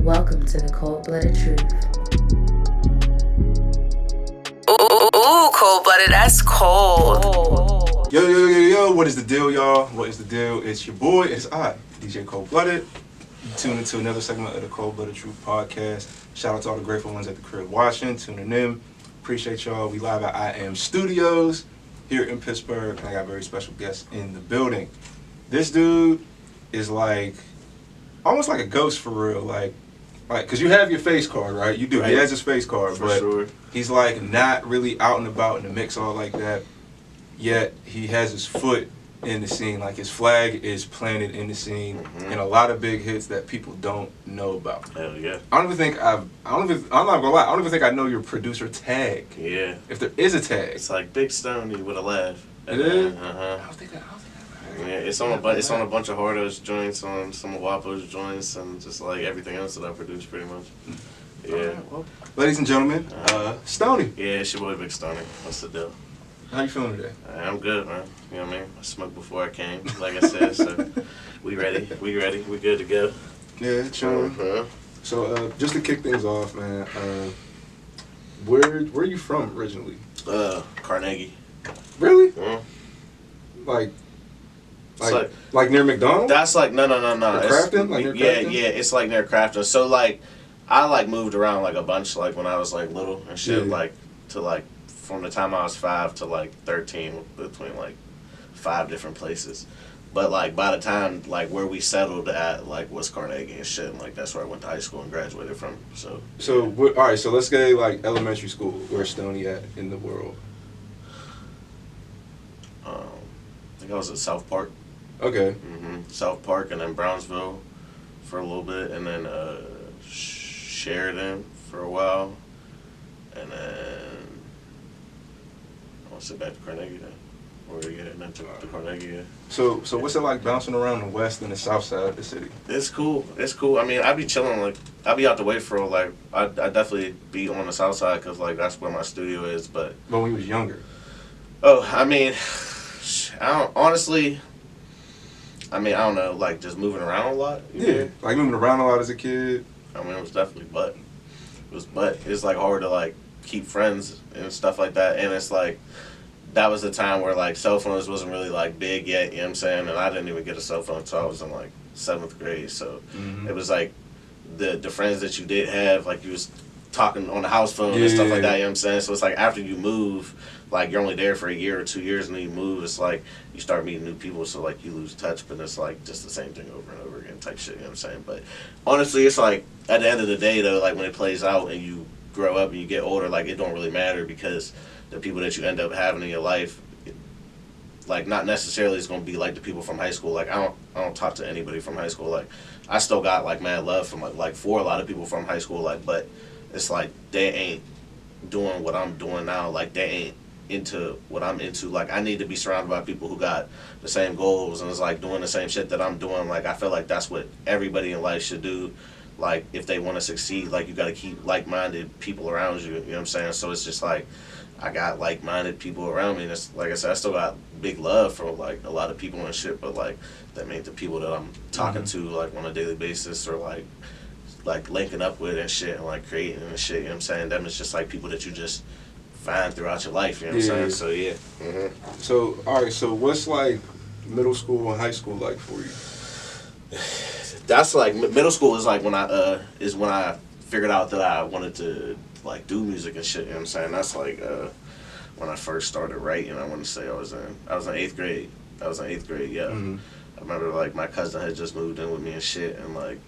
Welcome to the Cold-Blooded Truth. Ooh, cold-blooded, that's cold. Yo, what is the deal, y'all? What is the deal? It's your boy, it's I, DJ Coleblooded. Tune into another segment of the Cold-Blooded Truth podcast. Shout out to all the grateful ones at the crib watching, tuning in. Appreciate y'all. We live at I Am Studios here in Pittsburgh, and I got very special guests in the building. This dude is like, almost like a ghost for real, like, cause you have your face card, right? You do. Right. He has his face card, for but sure. He's like not really out and about in the mix all like that. Yet he has his foot in the scene, like his flag is planted in the scene, and a lot of big hits that people don't know about. Hell yeah! I'm not gonna lie. I don't even think I know your producer tag. Yeah. If there is a tag, it's like Big Stoney with a laugh. It is. I don't think I yeah, it's on a bunch of Hardo's joints, on some of Wapo's joints, and just like everything else that I produce, pretty much. Yeah. Right, well, ladies and gentlemen, Stoney. Yeah, it's your boy Big Stoney. What's the deal? How you feeling today? I'm good, man. You know what I mean? I smoked before I came, like I said, so we ready. We good to go. Yeah, chilling. So, just to kick things off, man, where are you from originally? Carnegie. Really? Mm-hmm. Like near McDonald's? That's like no. Crafton? Like near Crafton? Yeah, it's like near Crafton. So like, I like moved around like a bunch, like when I was like little and shit, like to like from the time I was 5 to like 13, between like 5 different places. But like by the time like where we settled at like was Carnegie and shit, and like that's where I went to high school and graduated from. So all right, so let's get like elementary school. Where's Stoney at in the world? I think I was at South Park. Okay. South Park, and then Brownsville for a little bit, and then Sheridan for a while, and then I want to sit back to Carnegie then. Or yeah, and then to Carnegie. Yeah. So what's it like bouncing around the west and the south side of the city? It's cool. I mean, I be chilling, like I be out the way for like I definitely be on the south side because like that's where my studio is. But when you was younger. Oh, I mean, I don't know, like just moving around a lot. Like moving around a lot as a kid. I mean, it was definitely butt. It's like hard to like keep friends and stuff like that, and it's like that was the time where like cell phones wasn't really like big yet. You know what I'm saying? And I didn't even get a cell phone until I was in like 7th grade. So it was like the friends that you did have, like you was talking on the house phone and stuff like that. You know what I'm saying? So it's like after you move, like you're only there for a year or 2 years, and then you move. It's like you start meeting new people, so like you lose touch. But it's like just the same thing over and over again, type shit. You know what I'm saying? But honestly, it's like at the end of the day, though, like when it plays out and you grow up and you get older, like it don't really matter because the people that you end up having in your life, like not necessarily is gonna be like the people from high school. Like I don't talk to anybody from high school. Like I still got like mad love from like for a lot of people from high school. Like but it's like they ain't doing what I'm doing now. Like they ain't into what I'm into. Like I need to be surrounded by people who got the same goals and is like doing the same shit that I'm doing. Like I feel like that's what everybody in life should do. Like if they want to succeed, like you got to keep like-minded people around you. You know what I'm saying? So it's just like I got like-minded people around me. And it's like I said, I still got big love for like a lot of people and shit. But like that ain't the people that I'm talking to like on a daily basis or like linking up with and shit and like creating and shit. You know what I'm saying? Them is just like people that you just find throughout your life. You know what I'm saying? So yeah. So all right. So what's like middle school and high school like for you? That's like middle school is like when I figured out that I wanted to like do music and shit. You know what I'm saying? That's like when I first started writing. I want to say I was in 8th grade. I was in 8th grade. Yeah. I remember like my cousin had just moved in with me and shit, and like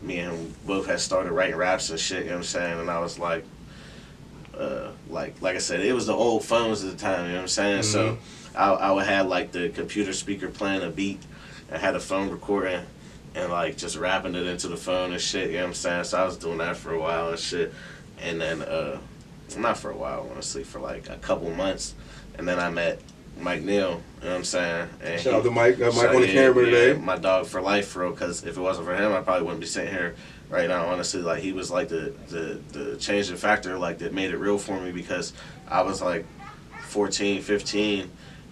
me and him both had started writing raps and shit. You know what I'm saying? And I was like I said, it was the old phones at the time. You know what I'm saying? So I would have like the computer speaker playing a beat and had a phone recording and like just rapping it into the phone and shit, you know what I'm saying? So I was doing that for a while and shit. And then not for a while, honestly, for like a couple months. And then I met Mike Neal, you know what I'm saying? And shout out to Mike. Mike on the camera today. My dog for life, for real, because if it wasn't for him, I probably wouldn't be sitting here right now, honestly. Like he was like the changing factor, like that made it real for me, because I was like 14, 15,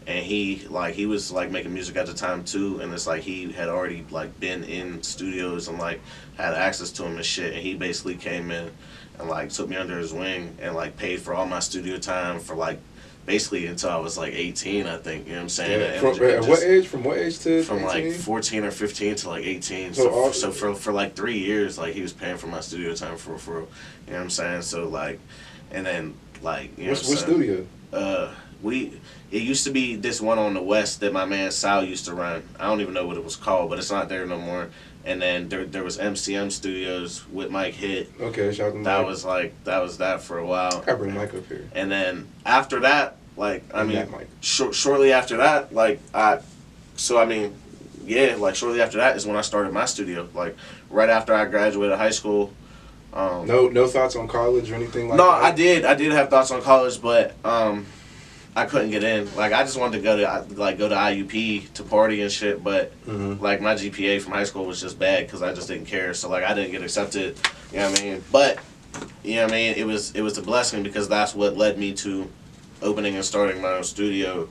and he was like making music at the time too, and it's like he had already like been in studios and like had access to him and shit, and he basically came in and like took me under his wing and like paid for all my studio time for like basically until I was like 18, I think. You know what I'm saying? Yeah. And What age? From what age to? From 18? like 14 or 15 to like 18. So for like 3 years, like he was paying for my studio time for you know what I'm saying? So like, and then like, you know what studio? It used to be this one on the west that my man Sal used to run. I don't even know what it was called, but it's not there no more. And then there was MCM Studios with Mike Hit. Okay, shout out to Mike. That was that for a while. I bring Mike up here. And then after that, like Mike. shortly after that, like shortly after that is when I started my studio. Like right after I graduated high school. No thoughts on college or anything like no, that? I did have thoughts on college, but I couldn't get in. Like I just wanted to go to IUP to party and shit, but like my GPA from high school was just bad because I just didn't care. So like I didn't get accepted. You know what I mean? But you know what I mean? It was a blessing because that's what led me to opening and starting my own studio,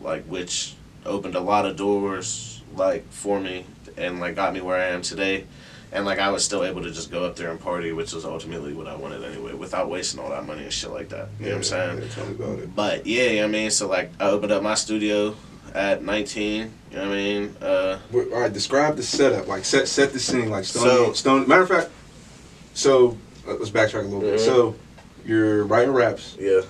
like which opened a lot of doors like for me and like got me where I am today. And like I was still able to just go up there and party, which was ultimately what I wanted anyway, without wasting all that money and shit like that. You know what I'm saying? Yeah, tell me about it. But yeah, I mean, so like I opened up my studio at 19. You know what I mean? All right, describe the setup. Like set the scene. Like Stoney. Matter of fact, so let's backtrack a little bit. So you're writing raps. Yeah.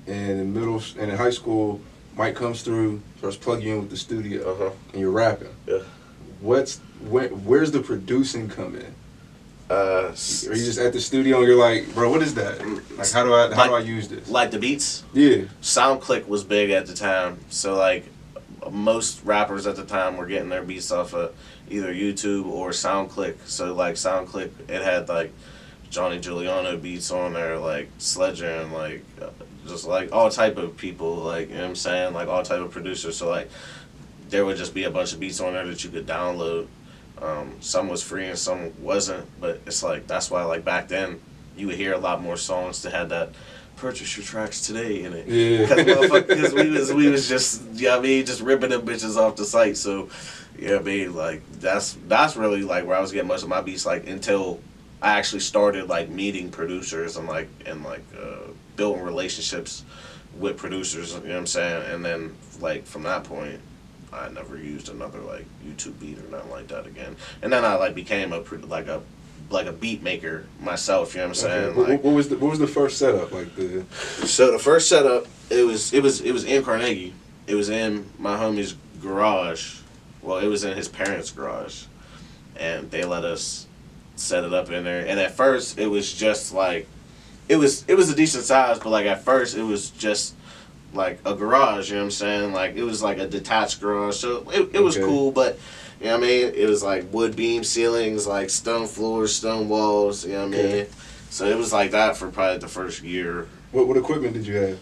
And in high school, Mike comes through, starts plugging you in with the studio, and you're rapping. Yeah. Where's the producing come in? Are you just at the studio and you're like, bro, what is that? Like, how do I use this? Like the beats? Yeah. SoundClick was big at the time, so like most rappers at the time were getting their beats off of either YouTube or SoundClick. So like SoundClick, it had like Johnny Giuliano beats on there, like Sledger and like just like all type of people, like, you know what I'm saying, like all type of producers. So like there would just be a bunch of beats on there that you could download. Some was free and some wasn't, but it's like that's why like back then you would hear a lot more songs that had that purchase your tracks today in it. Yeah. Because we was just, you know what I mean, just ripping them bitches off the site. So you know what I mean, like that's really like where I was getting most of my beats, like until I actually started like meeting producers and building relationships with producers, you know what I'm saying? And then like from that point I never used another like YouTube beat or nothing like that again. And then I like became a beat maker myself. You know what I'm saying? Okay. Like, what was the first setup like So the first setup it was in Carnegie. It was in my homie's garage. Well, it was in his parents' garage, and they let us set it up in there. And at first it was just like it was a decent size, but like at first it was just like a garage, you know what I'm saying? Like it was like a detached garage, so it was cool, but you know what I mean? It was like wood beam ceilings, like stone floors, stone walls, you know what I mean? So it was like that for probably the first year. What equipment did you have?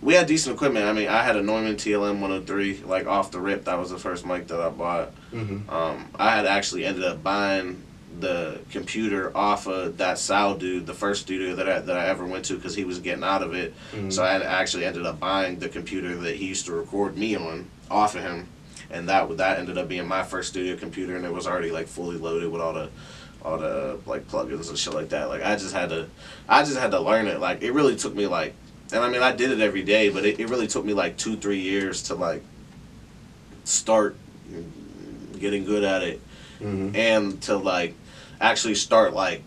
We had decent equipment. I mean, I had a Neumann TLM 103, like off the rip. That was the first mic that I bought. I had actually ended up buying the computer off of that Sal dude, the first studio that I ever went to, because he was getting out of it. So I had actually ended up buying the computer that he used to record me on off of him, and that ended up being my first studio computer, and it was already like fully loaded with all the like plugins and shit like that. Like I just had to learn it. Like it really took me like, and I mean I did it every day, but it really took me like 2-3 years to like start getting good at it, and to like actually start like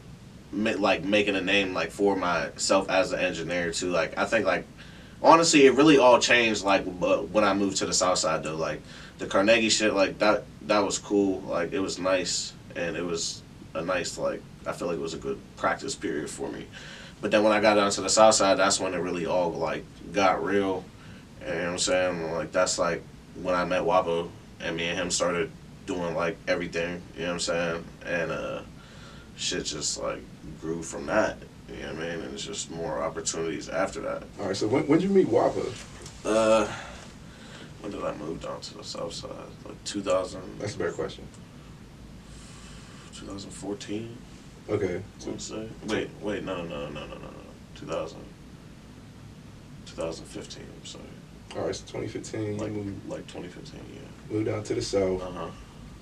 making a name like for myself as an engineer too. Like I think like honestly it really all changed like when I moved to the South Side though. Like the Carnegie shit, like that was cool. Like it was nice, and it was a nice, like I feel like it was a good practice period for me. But then when I got down to the South Side, that's when it really all like got real. And you know what I'm saying? Like that's like when I met Wapo and me and him started doing like everything, you know what I'm saying? And shit just like grew from that, you know what I mean? And it's just more opportunities after that. All right, so when did you meet Wapo? When did I move down to the South Side? Like 2000. That's a better question. 2014. Okay. Let's say. Wait, no. 2015. I'm sorry. All right, so 2015, like you moved, like 2015. Yeah. moved down to the South.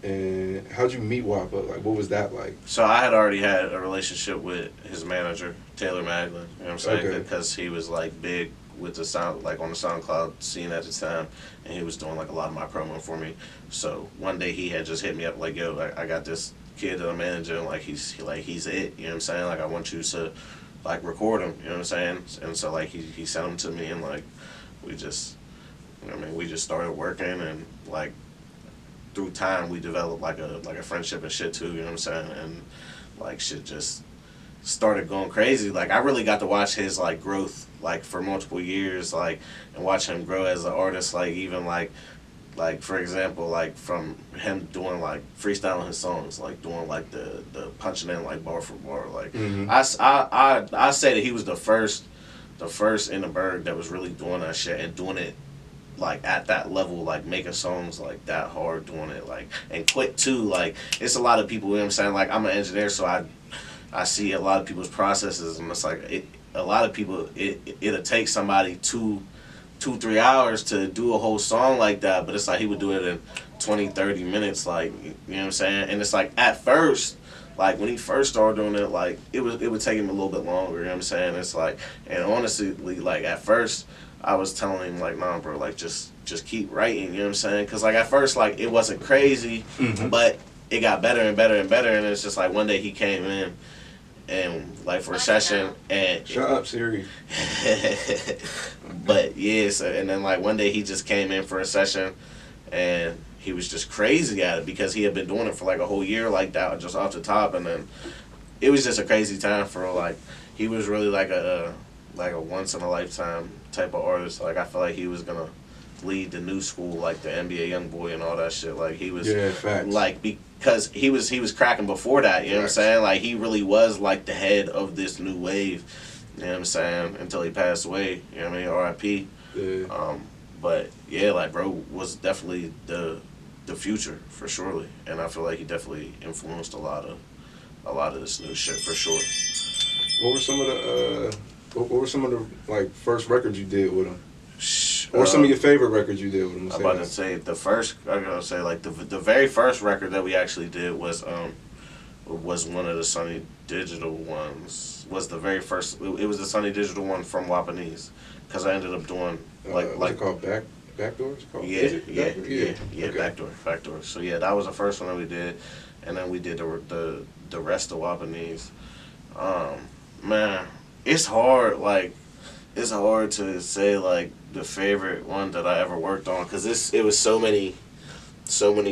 And how'd you meet Wappa? Like, what was that like? So I had already had a relationship with his manager, Taylor Maglin. You know what I'm saying? Okay. Because he was like big with the sound, like on the SoundCloud scene at the time, and he was doing like a lot of my promo for me. So one day he had just hit me up like, "Yo, I got this kid that I'm managing. And like he's it. You know what I'm saying? Like I want you to like record him. You know what I'm saying?" And so like he sent him to me, and like we just, you know what I mean, we just started working, and like through time we developed like a friendship and shit too, you know what I'm saying? And like shit just started going crazy. Like I really got to watch his like growth like for multiple years, like, and watch him grow as an artist, like even like for example, like from him doing like freestyling his songs, like doing like the punching in like bar for bar, like I say that he was the first in the Berg that was really doing that shit and doing it like at that level, like making songs like that hard, doing it like and quick too. Like it's a lot of people, you know what I'm saying? Like I'm an engineer, so I see a lot of people's processes, and it's like a lot of people it'll take somebody 2-3 hours to do a whole song like that, but it's like he would do it in 20-30 minutes, like, you know what I'm saying? And it's like at first, like when he first started doing it, like it would take him a little bit longer, you know what I'm saying? It's like, and honestly, like at first I was telling him like, nah, bro, like just keep writing, you know what I'm saying? Because like at first, like it wasn't crazy, but it got better and better and better, and it's just like one day he came in and like for a session and Shut up, Siri. but yeah, so, and then like one day he just came in for a session and he was just crazy at it because he had been doing it for like a whole year like that, just off the top, and then it was just a crazy time for like he was really like a once in a lifetime type of artist. Like I feel like he was gonna lead the new school, like the NBA YoungBoy and all that shit. Like he was, facts. like because he was cracking before that. You know what I'm saying? Like he really was like the head of this new wave. You know what I'm saying? Until he passed away. You know what I mean? R.I.P. Yeah. But yeah, like bro was definitely the future for surely, and I feel like he definitely influenced a lot of this new shit for sure. What were some of the like first records you did with him? Or some of your favorite records you did with him? I'm about to say the first. I'm gonna say like the very first record that we actually did was one of the Stoney Digital ones. Was the very first. It was the Stoney Digital one from Wapanese, because I ended up doing what's it called? Backdoors? Yeah. Backdoor. So yeah, that was the first one that we did, and then we did the rest of Wapanese. Man, it's hard. Like, it's hard to say like the favorite one that I ever worked on, because it was so many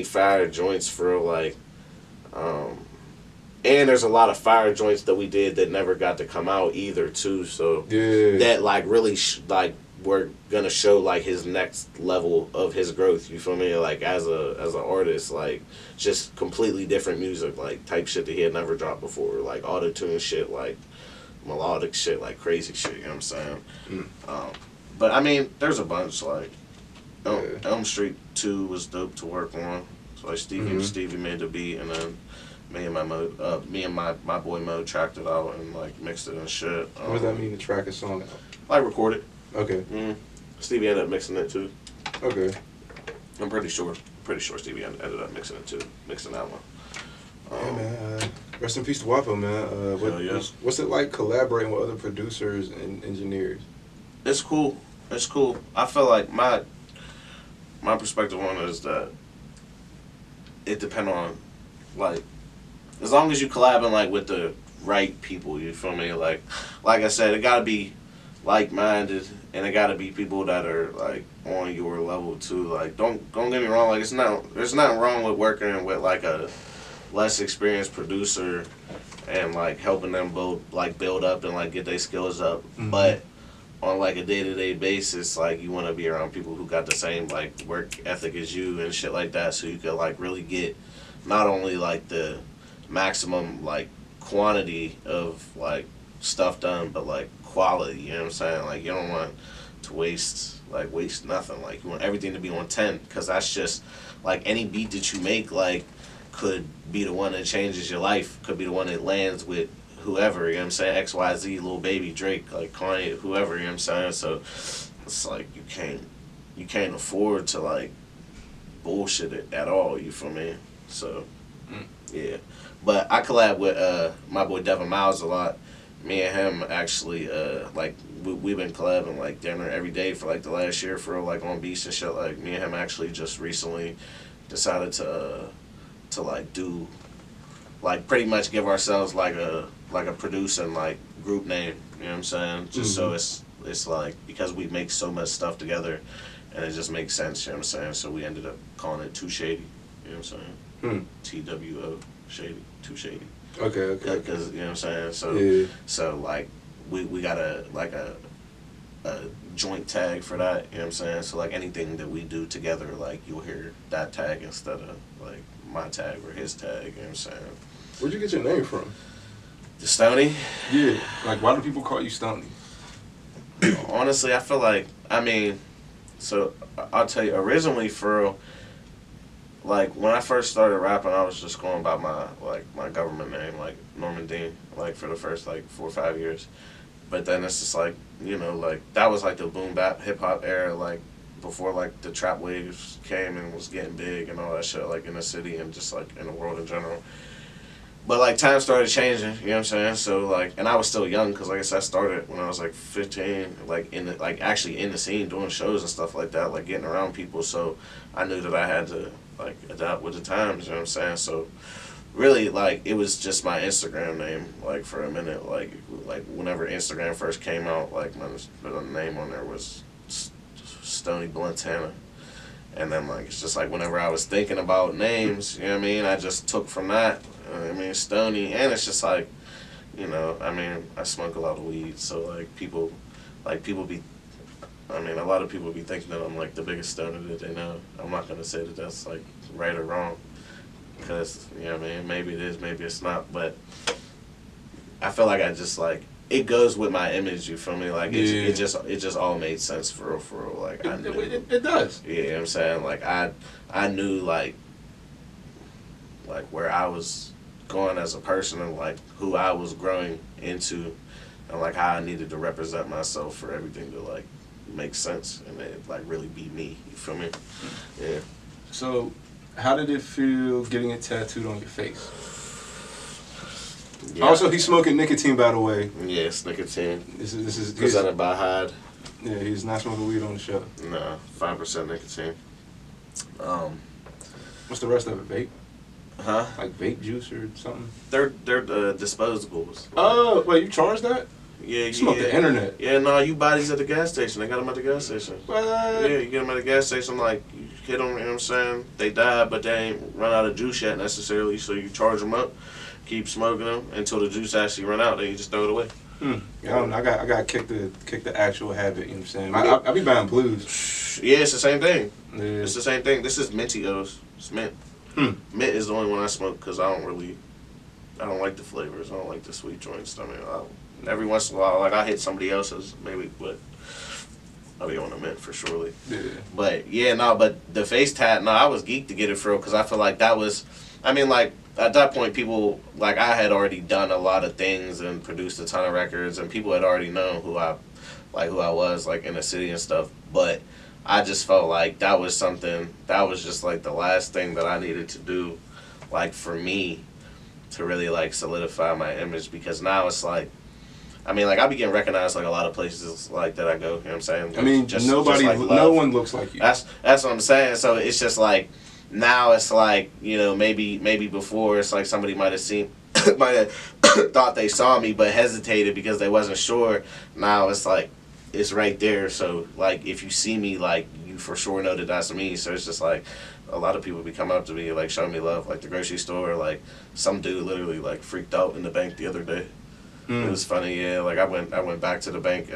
fire joints for like, and there's a lot of fire joints that we did that never got to come out either too. So that like really like we're gonna show like his next level of his growth. You feel me? Like as an artist, like just completely different music, like type shit that he had never dropped before, like auto-tune shit, like melodic shit, like crazy shit. You know what I'm saying? But I mean, there's a bunch. Like Elm Street 2 was dope to work on. So like Stevie made the beat, and then me and my boy Mo tracked it out and like mixed it and shit. What does that mean to track a song out? Like record it. Okay. Stevie ended up mixing it too. Okay. I'm pretty sure Stevie ended up mixing it too, mixing that one. Yeah, man. Rest in peace to Wappa, man. What's it like collaborating with other producers and engineers? It's cool. I feel like my perspective on it is that it depends on, like, as long as you collabing like with the right people, you feel me? Like I said, it gotta be like-minded, and it gotta be people that are like on your level too. Like don't get me wrong, like there's nothing wrong with working with like a less experienced producer and like helping them build up and like get their skills up. But on like a day-to-day basis, like you want to be around people who got the same like work ethic as you and shit like that, so you could like really get not only like the maximum like quantity of like stuff done, but like quality. You know what I'm saying? Like you don't want to waste nothing. Like you want everything to be on 10, because that's just like any beat that you make like could be the one that changes your life, could be the one that lands with whoever, you know what I'm saying? XYZ, Lil Baby, Drake, like Kanye, whoever, you know what I'm saying? So it's like you can't you can't afford to like bullshit it at all. You feel me? So yeah, but I collab with my boy Devin Miles a lot. Me and him actually like we've been collabing like dinner every day for like the last year for like on beats and shit. Like me and him actually just recently decided to like do like pretty much give ourselves like a producing like group name. You know what I'm saying? Just so it's like because we make so much stuff together, and it just makes sense. You know what I'm saying? So we ended up calling it Too Shady. You know what I'm saying? TWO Shady, Too Shady. Okay. Because you know what I'm saying. So so like we got a joint tag for that. You know what I'm saying. So like anything that we do together, like you'll hear that tag instead of like my tag or his tag. You know what I'm saying. Where'd you get your name from? The Stoney? Yeah. Like, why do people call you Stoney? Honestly, I feel like, I mean, so I'll tell you, originally for real, like when I first started rapping, I was just going by my government name, like Norman Dean, like for the first like 4 or 5 years. But then it's just like, you know, like that was like the boom bap hip hop era, like before like the trap waves came and was getting big and all that shit, like in the city and just like in the world in general. But like times started changing, you know what I'm saying? So like, and I was still young because like I said, I started when I was like 15, like actually in the scene doing shows and stuff like that, like getting around people. So I knew that I had to like adapt with the times, you know what I'm saying? So really like it was just my Instagram name like for a minute, like whenever Instagram first came out, like my name on there was Stoney Blintana. And then like it's just like whenever I was thinking about names, you know what I mean, I just took from that. I mean, Stoney, and it's just like, you know, I mean, I smoke a lot of weed, so like people be, I mean, a lot of people be thinking that I'm like the biggest stoner that they know. I'm not gonna say that that's like right or wrong, because you know what I mean, maybe it is, maybe it's not, but I feel like I just like it goes with my image. You feel me? Like it just all made sense for real. Like I knew it does. Yeah, you know what I'm saying? Like I knew like where I was going as a person and like who I was growing into and like how I needed to represent myself for everything to like make sense and it like really be me. You feel me? Yeah. So how did it feel getting it tattooed on your face? Yeah. Also, he's smoking nicotine, by the way. Yes, nicotine. This is presented by Hyde. Yeah, he's not smoking weed on the show. No, 5% nicotine. What's the rest of it? Vape? Huh? Like vape juice or something? They're disposables. Oh, wait, you charge that? Yeah, you smoke the internet. Yeah, no, you buy these at the gas station. They got them at the gas station. What? Yeah, you get them at the gas station, like, you hit them, you know what I'm saying? They die, but they ain't run out of juice yet necessarily, so you charge them up, keep smoking them until the juice actually run out, then you just throw it away. I don't know. I got kick the actual habit, you know what I'm saying? I be buying blues. Yeah, it's the same thing. Yeah. It's the same thing. This is Mintios. It's mint. Mint is the only one I smoke because I don't like the flavors. I don't like the sweet joints. I mean, every once in a while, like I hit somebody else's maybe, but I'll be on the mint for surely. Yeah. But yeah, no, but the face tat, no, I was geeked to get it for real because I feel like that was, I mean, like at that point, people like I had already done a lot of things and produced a ton of records, and people had already known who I was like in the city and stuff, but I just felt like that was something, that was just like the last thing that I needed to do, like for me to really like solidify my image, because now it's like, I mean, like I be getting recognized like a lot of places like that I go, you know what I'm saying? I mean, no one looks like you. That's what I'm saying. So it's just like, now it's like, you know, maybe before it's like somebody might have thought they saw me but hesitated because they wasn't sure. Now it's like, it's right there, so like if you see me, like you for sure know that that's me. So it's just like a lot of people be coming up to me like showing me love, like the grocery store, like some dude literally like freaked out in the bank the other day. It was funny, yeah. Like I went back to the bank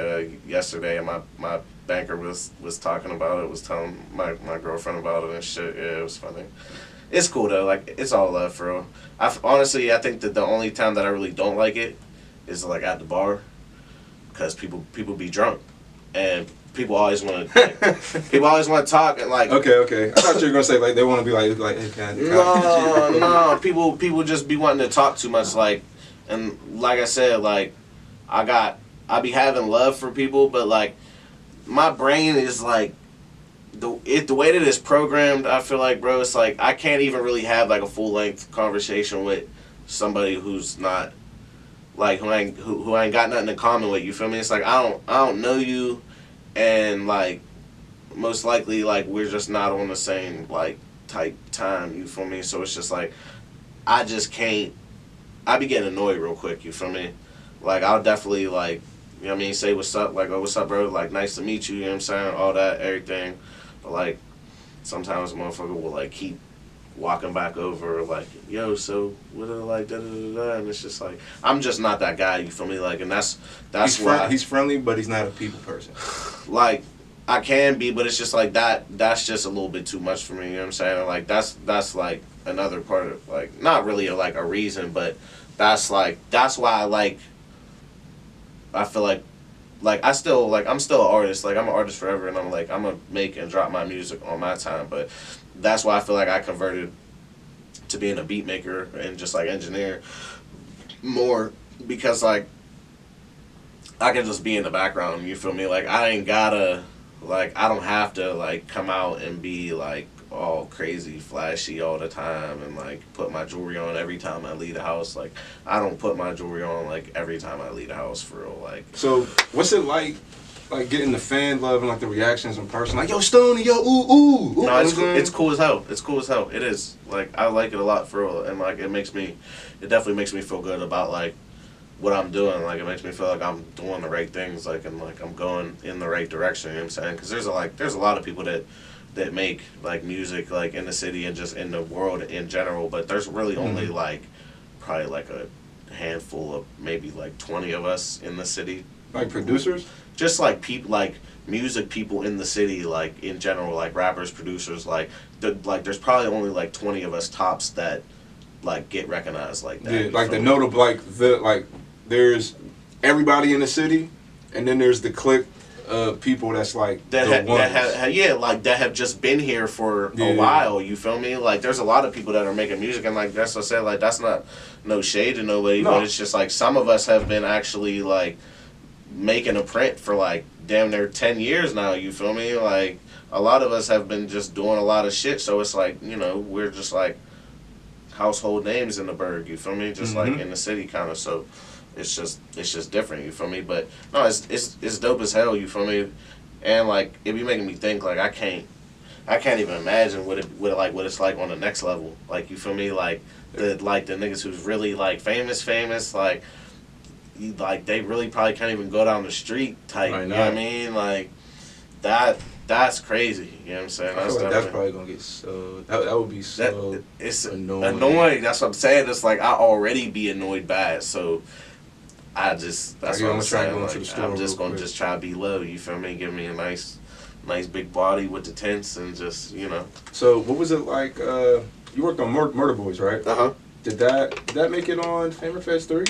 yesterday, and my banker was talking about it, was telling my girlfriend about it and shit. Yeah, it was funny. It's cool though, like it's all love for real. Honestly, I think that the only time that I really don't like it is like at the bar, because people be drunk, and people always want to talk and like. Okay. I thought you were gonna say like they want to be like hey, can I no. People just be wanting to talk too much, like, and like I said, like I be having love for people, but like my brain is like the way that it's programmed, I feel like, bro, it's like I can't even really have like a full length conversation with somebody who's not like who ain't got nothing in common with you. Feel me? It's like I don't know you, and like most likely like we're just not on the same like type time. You feel me? So it's just like I just can't. I be getting annoyed real quick. You feel me? Like I'll definitely like. You know what I mean? Say what's up, like, oh, what's up, bro? Like, nice to meet you, you know what I'm saying? All that, everything. But, like, sometimes a motherfucker will, like, keep walking back over, like, yo, so, what are, like, da-da-da-da, and it's just, like, I'm just not that guy, you feel me? Like, and that's why. He's friendly, but he's not a people person. Like, I can be, but it's just, like, that's just a little bit too much for me, you know what I'm saying? Like, that's like, another part of, like, not really, like, a reason, but that's why I, like, I feel like I'm still an artist. Like I'm an artist forever, and I'm gonna make and drop my music on my time. But that's why I feel like I converted to being a beat maker and just like engineer more because like I can just be in the background. You feel me? Like I don't have to like come out and be like all crazy, flashy all the time and like put my jewelry on every time I leave the house. Like I don't put my jewelry on like every time I leave the house for real. Like so, what's it like getting the fan love and like the reactions in person? Like yo, Stoney, yo, ooh. No, it's cool as hell. It's cool as hell. It is like I like it a lot for real, and like it definitely makes me feel good about like what I'm doing. Like it makes me feel like I'm doing the right things. Like and like I'm going in the right direction. You know what I'm saying? Because there's a lot of people that make like music like in the city and just in the world in general, but there's really only like probably like a handful of maybe like 20 of us in the city. Like producers? Just like people like music people in the city like in general, like rappers, producers, like there's probably only like 20 of us tops that like get recognized like that. Yeah, like the notable like there's everybody in the city and then there's the clique people that's like that have just been here for a while. You feel me? Like there's a lot of people that are making music, and like that's what I said. Like that's not no shade to nobody, but it's just like some of us have been actually like making a print for like damn near 10 years now. You feel me? Like a lot of us have been just doing a lot of shit. So it's like we're just like household names in the burg. You feel me? Just like in the city kind of. So. It's just different, you feel me? But no, it's dope as hell, you feel me? And like it be making me think like I can't even imagine what it's like on the next level. Like you feel me? Like the niggas who's really like famous, like they really probably can't even go down the street type. You know what I mean? Like that's crazy. You know what I'm saying? I feel like that's probably gonna get so that would be so it's annoying. That's what I'm saying. It's like I already be annoyed bad, so that's what I'm saying. Like, I'm just gonna just try to be low. You feel me? Give me a nice big body with the tents and just So what was it like? You worked on Murder Boys, right? Did that make it on Famer Fest 3?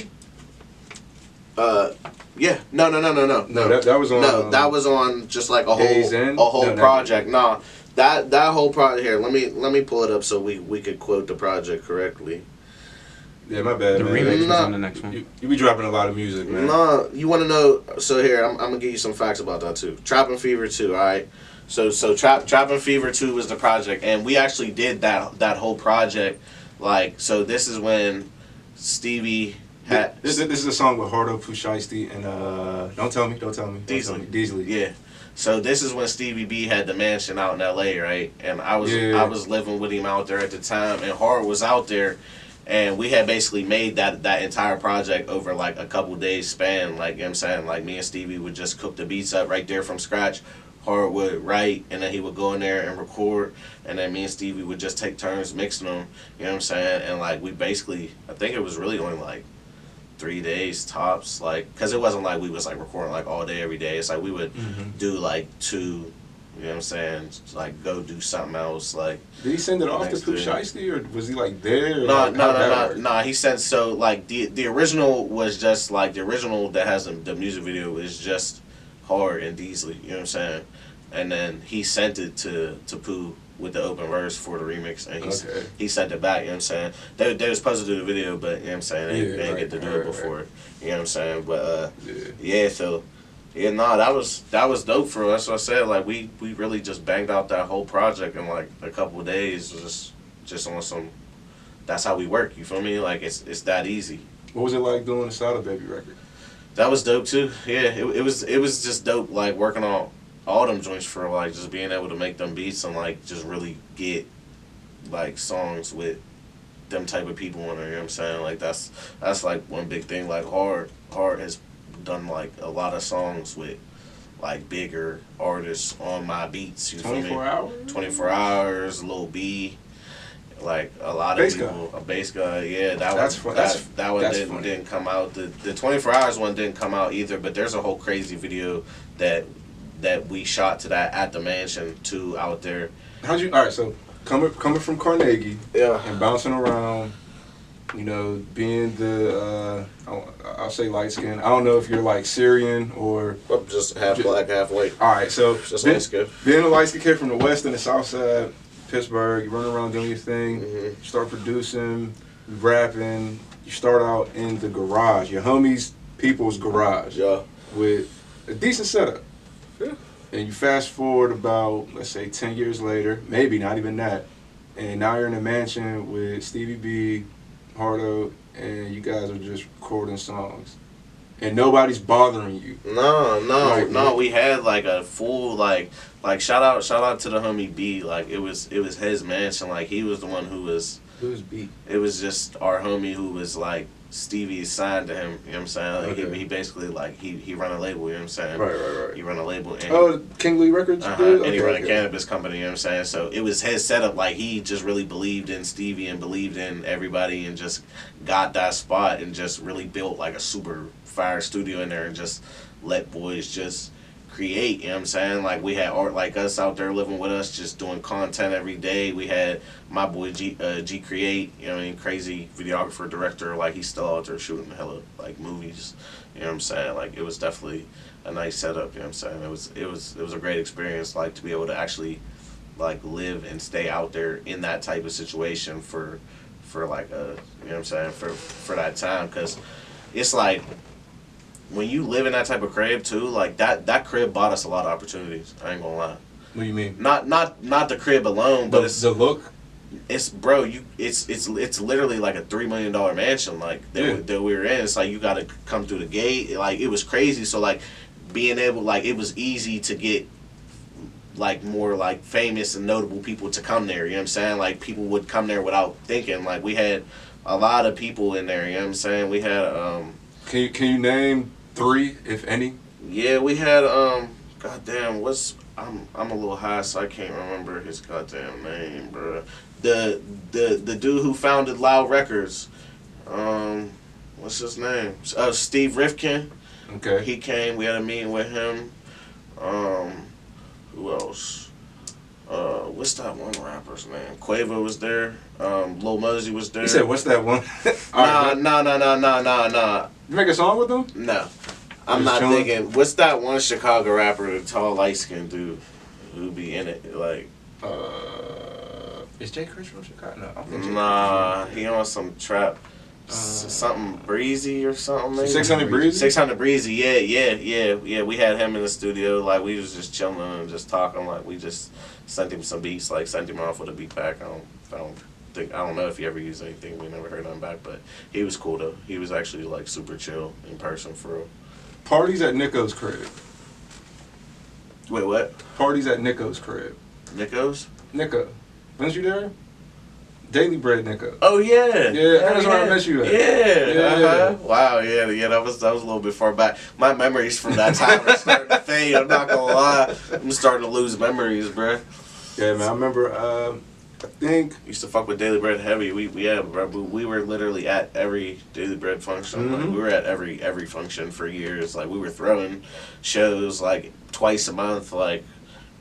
Yeah. No. That was on. No, that was on just like a whole project. Nah, that whole project here. Let me pull it up so we could quote the project correctly. Yeah, my bad, the man. remix was on the next one. You be dropping a lot of music, man. No, you want to know? So here, I'm gonna give you some facts about that too. Trappin' Fever 2, all right. So Trappin' Fever 2 was the project, and we actually did that whole project. Like, so this is when Stevie had. This is a song with Hardo, Pusheisty, and Don't Tell Me. Deasley. Yeah. So this is when Stevie B had the mansion out in LA, right? And I was living with him out there at the time, and Hard was out there. And we had basically made that entire project over like a couple days span. Like, you know what I'm saying? Like me and Stevie would just cook the beats up right there from scratch. Hard would write, and then he would go in there and record. And then me and Stevie would just take turns mixing them. You know what I'm saying? And like we basically, I think it was really only like 3 days tops. Like, cause it wasn't like we was like recording like all day every day. It's like we would do like 2. You know what I'm saying? Like, go do something else. Like, did he send it off to Pusheisty, or was he like there? No. He sent like the original was just like the original that has the music video is just Hard and Deasley. You know what I'm saying? And then he sent it to Pooh with the open verse for the remix, and he sent it back. You know what I'm saying? They were supposed to do the video, but you know what I'm saying? They didn't get to do it before. You know what I'm saying? But yeah. So Yeah, no, that was dope for us. That's what I said. Like we really just banged out that whole project in like a couple of days, just on some. That's how we work. You feel me? Like it's that easy. What was it like doing the Sada Baby record? That was dope too. Yeah, it was just dope. Like working on all them joints for like just being able to make them beats and like just really get like songs with them type of people on there. You know what I'm saying? Like that's like one big thing. Like Hard has done like a lot of songs with like bigger artists on my beats. You feel me? 24 hours. 24 Hours, Lil B. Like a lot of people, a bass guy, yeah, that one didn't come out. The 24 Hours one didn't come out either. But there's a whole crazy video that we shot to that at the mansion too out there. All right, so coming from Carnegie, yeah, and bouncing around, you know, being the I'll say light skin. I don't know if you're like Syrian or I'm just half black, half white. All right, so just light skin. Being a light skin kid from the West and the South Side. Pittsburgh, you run around doing your thing, you start producing, rapping, you start out in the garage, your homies' people's garage, with a decent setup. Yeah. And you fast forward about, let's say, 10 years later, maybe not even that, and now you're in a mansion with Stevie B, Hardo, and you guys are just recording songs. And nobody's bothering you. No. We had like a full like shout out to the homie B. Like it was his mansion. Like he was the one who was. Who's B? It was just our homie who was like Stevie signed to him. You know what I'm saying? Like Okay. he basically like he run a label. You know what I'm saying? Right. He run a label. And King Lee Records. and he run a cannabis company. You know what I'm saying? So it was his setup. Like he just really believed in Stevie and believed in everybody and just got that spot and just really built like a super fire studio in there and just let boys just create, you know what I'm saying? Like we had art like us out there living with us, just doing content every day. We had my boy G Create, you know what I mean, crazy videographer, director, like he's still out there shooting hella like movies, you know what I'm saying? Like it was definitely a nice setup, you know what I'm saying? It was a great experience, like to be able to actually like live and stay out there in that type of situation for like a, you know what I'm saying, for that time, because it's like when you live in that type of crib too, like that crib bought us a lot of opportunities. I ain't gonna lie. What do you mean? Not the crib alone, but it's the look. It's bro, it's literally like a $3 million mansion like that we were in. It's like you gotta come through the gate. Like it was crazy. So like being able, like it was easy to get like more like famous and notable people to come there. You know what I'm saying? Like people would come there without thinking. Like we had a lot of people in there. You know what I'm saying? We had Can you name 3, if any? Yeah, we had goddamn, I'm a little high, so I can't remember his goddamn name, bro. The dude who founded Loud Records, what's his name? Steve Rifkin. Okay. He came. We had a meeting with him. Who else? What's that one rapper's name? Quavo was there. Lil Mosey was there. You said, what's that one? Nah. You make a song with them? No. I'm not thinking, what's that one Chicago rapper, the tall, light-skinned dude who be in it? Like, is Jay Chris from Chicago? No, I don't think nah, he on some trap. Something Breezy or something, maybe? 600 Breezy? 600 Breezy, yeah. We had him in the studio. Like, we was just chilling and just talking. Like, we just sent him some beats. Like, sent him off with a beat pack. I don't know if he ever used anything. We never heard nothing back. But he was cool, though. He was actually, like, super chill in person, for real. Parties at Nico's crib. Wait, what? Parties at Nico's crib. Nico's? Nico. Weren't you there? Daily Bread Nico. Oh yeah. Yeah, that's where I met you at. Yeah. Wow, yeah, that was a little bit far back. My memories from that time are starting to fade, I'm not gonna lie. I'm starting to lose memories, bruh. Yeah, man, I remember I think used to fuck with Daily Bread heavy. We were literally at every Daily Bread function. Mm-hmm. Like, we were at every function for years. Like we were throwing shows like twice a month. Like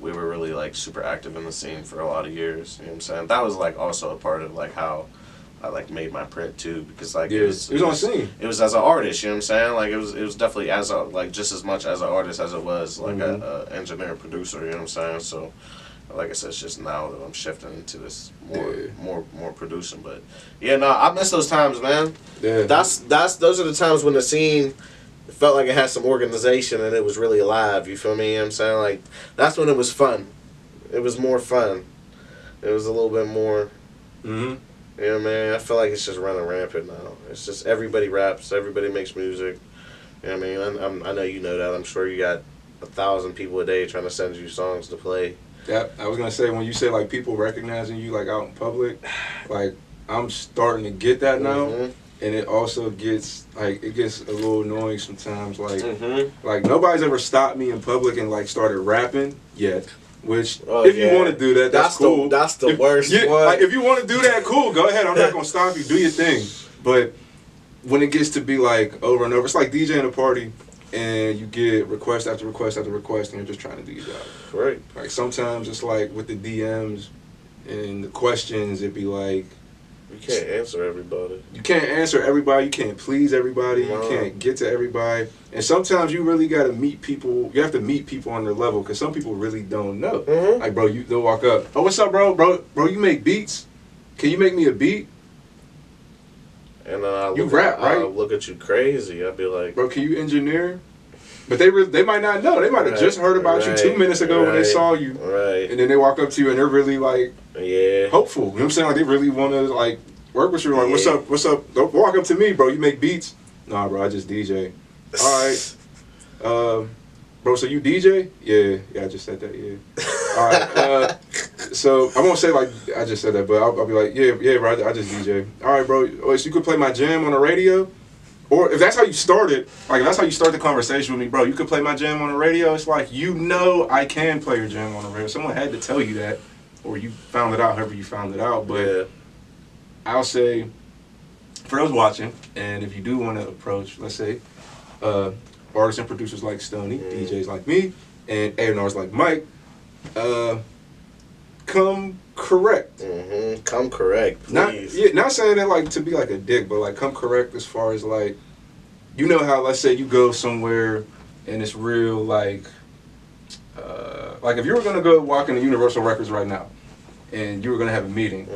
we were really like super active in the scene for a lot of years. You know what I'm saying? That was like also a part of like how I like made my print too, because like it was on scene. It was as an artist. You know what I'm saying? Like it was definitely as a like just as much as an artist as it was like a engineer and producer. You know what I'm saying? So. Like I said, it's just now that I'm shifting into this more producing. But yeah, no, I miss those times, man. Yeah. Those are the times when the scene it felt like it had some organization and it was really alive. You feel me? You know what I'm saying? Like, that's when it was fun. It was more fun. It was a little bit more. Mm-hmm. You know what I mean? I feel like it's just running rampant now. It's just everybody raps, everybody makes music. You know what I mean? I know you know that. I'm sure you got 1,000 people a day trying to send you songs to play. Yeah, I was gonna say, when you say like people recognizing you like out in public, like I'm starting to get that now, and it also gets like it gets a little annoying sometimes. Like like nobody's ever stopped me in public and like started rapping yet. Which if you want to do that, that's cool. That's the worst one. Like if you want to do that, cool. Go ahead. I'm not gonna stop you. Do your thing. But when it gets to be like over and over, it's like DJing a party. And you get request after request after request, and you're just trying to do your job. Right. Like sometimes it's like with the DMs and the questions, it'd be like you can't answer everybody. You can't answer everybody. You can't please everybody. No. You can't get to everybody. And sometimes you really got to meet people. You have to meet people on their level because some people really don't know. Like, bro, they'll walk up. Oh, what's up, bro? Bro, you make beats? Can you make me a beat? And then you rap, right? I'll look at you crazy. I'd be like, bro, can you engineer? But they might not know. They might have just heard about you 2 minutes ago when they saw you. Right. And then they walk up to you and they're really like hopeful. You know what I'm saying? Like they really want to like work with you. Like, what's up? What's up? Don't walk up to me, bro. You make beats? Nah, bro, I just DJ. All right. Bro, so you DJ? Yeah, I just said that, All right. So I won't say like I just said that, but I'll be like, yeah, bro, I just DJ. All right, bro. So you could play my jam on the radio? Or if that's how you started, like if that's how you start the conversation with me, bro, you could play my jam on the radio. It's like, you know, I can play your jam on the radio. Someone had to tell you that, or you found it out however you found it out. But I'll say, for those watching, and if you do want to approach, let's say, artists and producers like Stoney, DJs like me, and A&Rs like Mike, come correct. Come correct, please. Not saying that like to be like a dick, but like come correct as far as like, you know how, let's say you go somewhere and it's real like if you were gonna go walk into Universal Records right now and you were gonna have a meeting,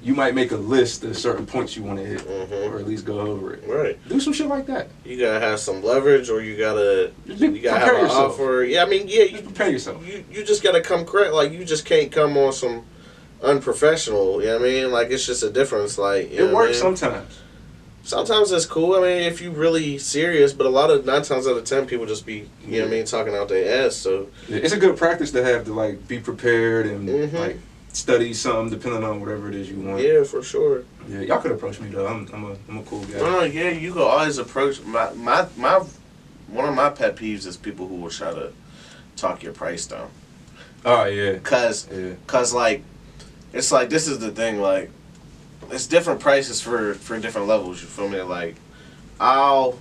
you might make a list of certain points you want to hit, or at least go over it. Right. Do some shit like that. You gotta have some leverage, or you gotta have an offer. Yeah, I mean, just prepare yourself. You just gotta come correct. Like you just can't come on some unprofessional. You know what I mean? Like it's just a difference. Like it works sometimes. Sometimes it's cool. I mean, if you really serious, but 9 times out of 10 people just be, you know what I mean, talking out their ass. So it's a good practice to have to like be prepared and like study something depending on whatever it is you want. Yeah, for sure. Yeah, y'all could approach me though. I'm a cool guy. Oh yeah, you could always approach my one of my pet peeves is people who will try to talk your price down. Oh yeah. Cause like it's like this is the thing, like it's different prices for different levels, you feel me? Like I'll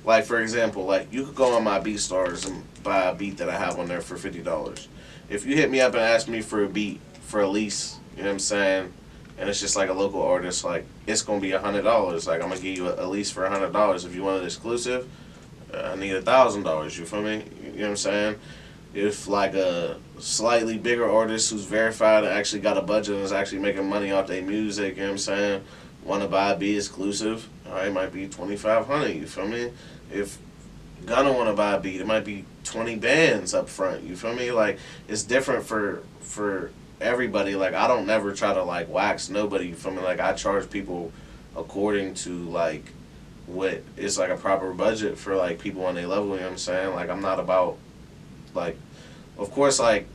like for example, like you could go on my BeatStars and buy a beat that I have on there for $50. If you hit me up and ask me for a beat for a lease, you know what I'm saying? And it's just like a local artist, like it's gonna be $100. Like I'm gonna give you a lease for $100. If you want it exclusive, I need $1,000. You feel me? You know what I'm saying? If like a slightly bigger artist who's verified and actually got a budget and is actually making money off their music, you know what I'm saying? Want to buy a beat exclusive, alright, it might be $2,500. You feel me? If gonna want to buy a beat, it might be 20 bands up front. You feel me? Like it's different for everybody. Like I don't never try to like wax nobody. You feel me? Like I charge people according to like what is like a proper budget for like people on their level. You know what I'm saying? Like I'm not about like, of course, like,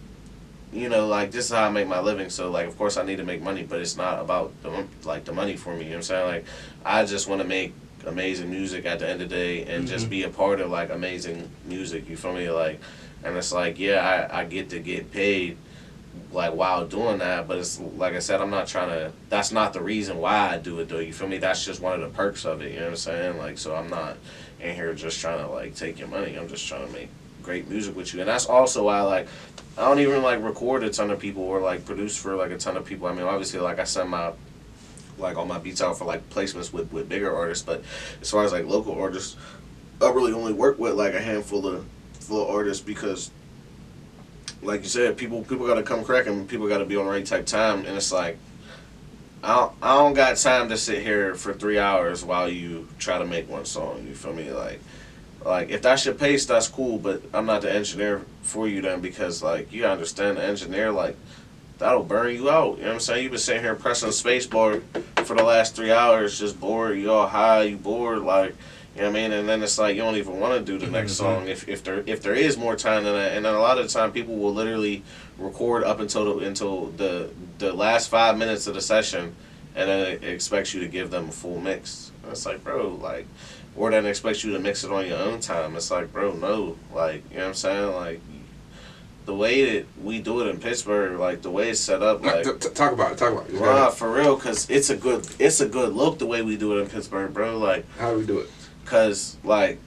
you know, like this is how I make my living. So like, of course I need to make money, but it's not about the money for me. You know what I'm saying? Like I just want to make amazing music at the end of the day and just be a part of like amazing music. You feel me? Like, and it's like, yeah, I get to get paid like while doing that, but it's like I said, I'm not trying to, that's not the reason why I do it though. You feel me? That's just one of the perks of it. You know what I'm saying? Like, so I'm not in here just trying to like take your money. I'm just trying to make great music with you. And that's also why like I don't even like record a ton of people or like produce for like a ton of people. I mean, obviously like I send my like all my beats out for like placements with bigger artists, but as far as like local artists, I really only work with like a handful of artists because like you said, people gotta come crack and people gotta be on the right type time, and it's like I don't got time to sit here for 3 hours while you try to make one song. You feel me? Like Like, if that's your pace, that's cool, but I'm not the engineer for you then, because, like, you gotta understand the engineer, like, that'll burn you out. You know what I'm saying? You've been sitting here pressing the space bar for the last 3 hours, just bored. You all high, you bored, like, you know what I mean? And then it's like you don't even want to do the next song if there is more time than that. And then a lot of the time, people will literally record up until the last 5 minutes of the session, and then it expects you to give them a full mix. And it's like, bro, like, or then expects you to mix it on your own time. It's like, bro, no, like, you know what I'm saying? Like, the way that we do it in Pittsburgh, like, the way it's set up, like, talk about it. Nah, for real, cause it's a good look the way we do it in Pittsburgh, bro. Like, how do we do it? Cause, like,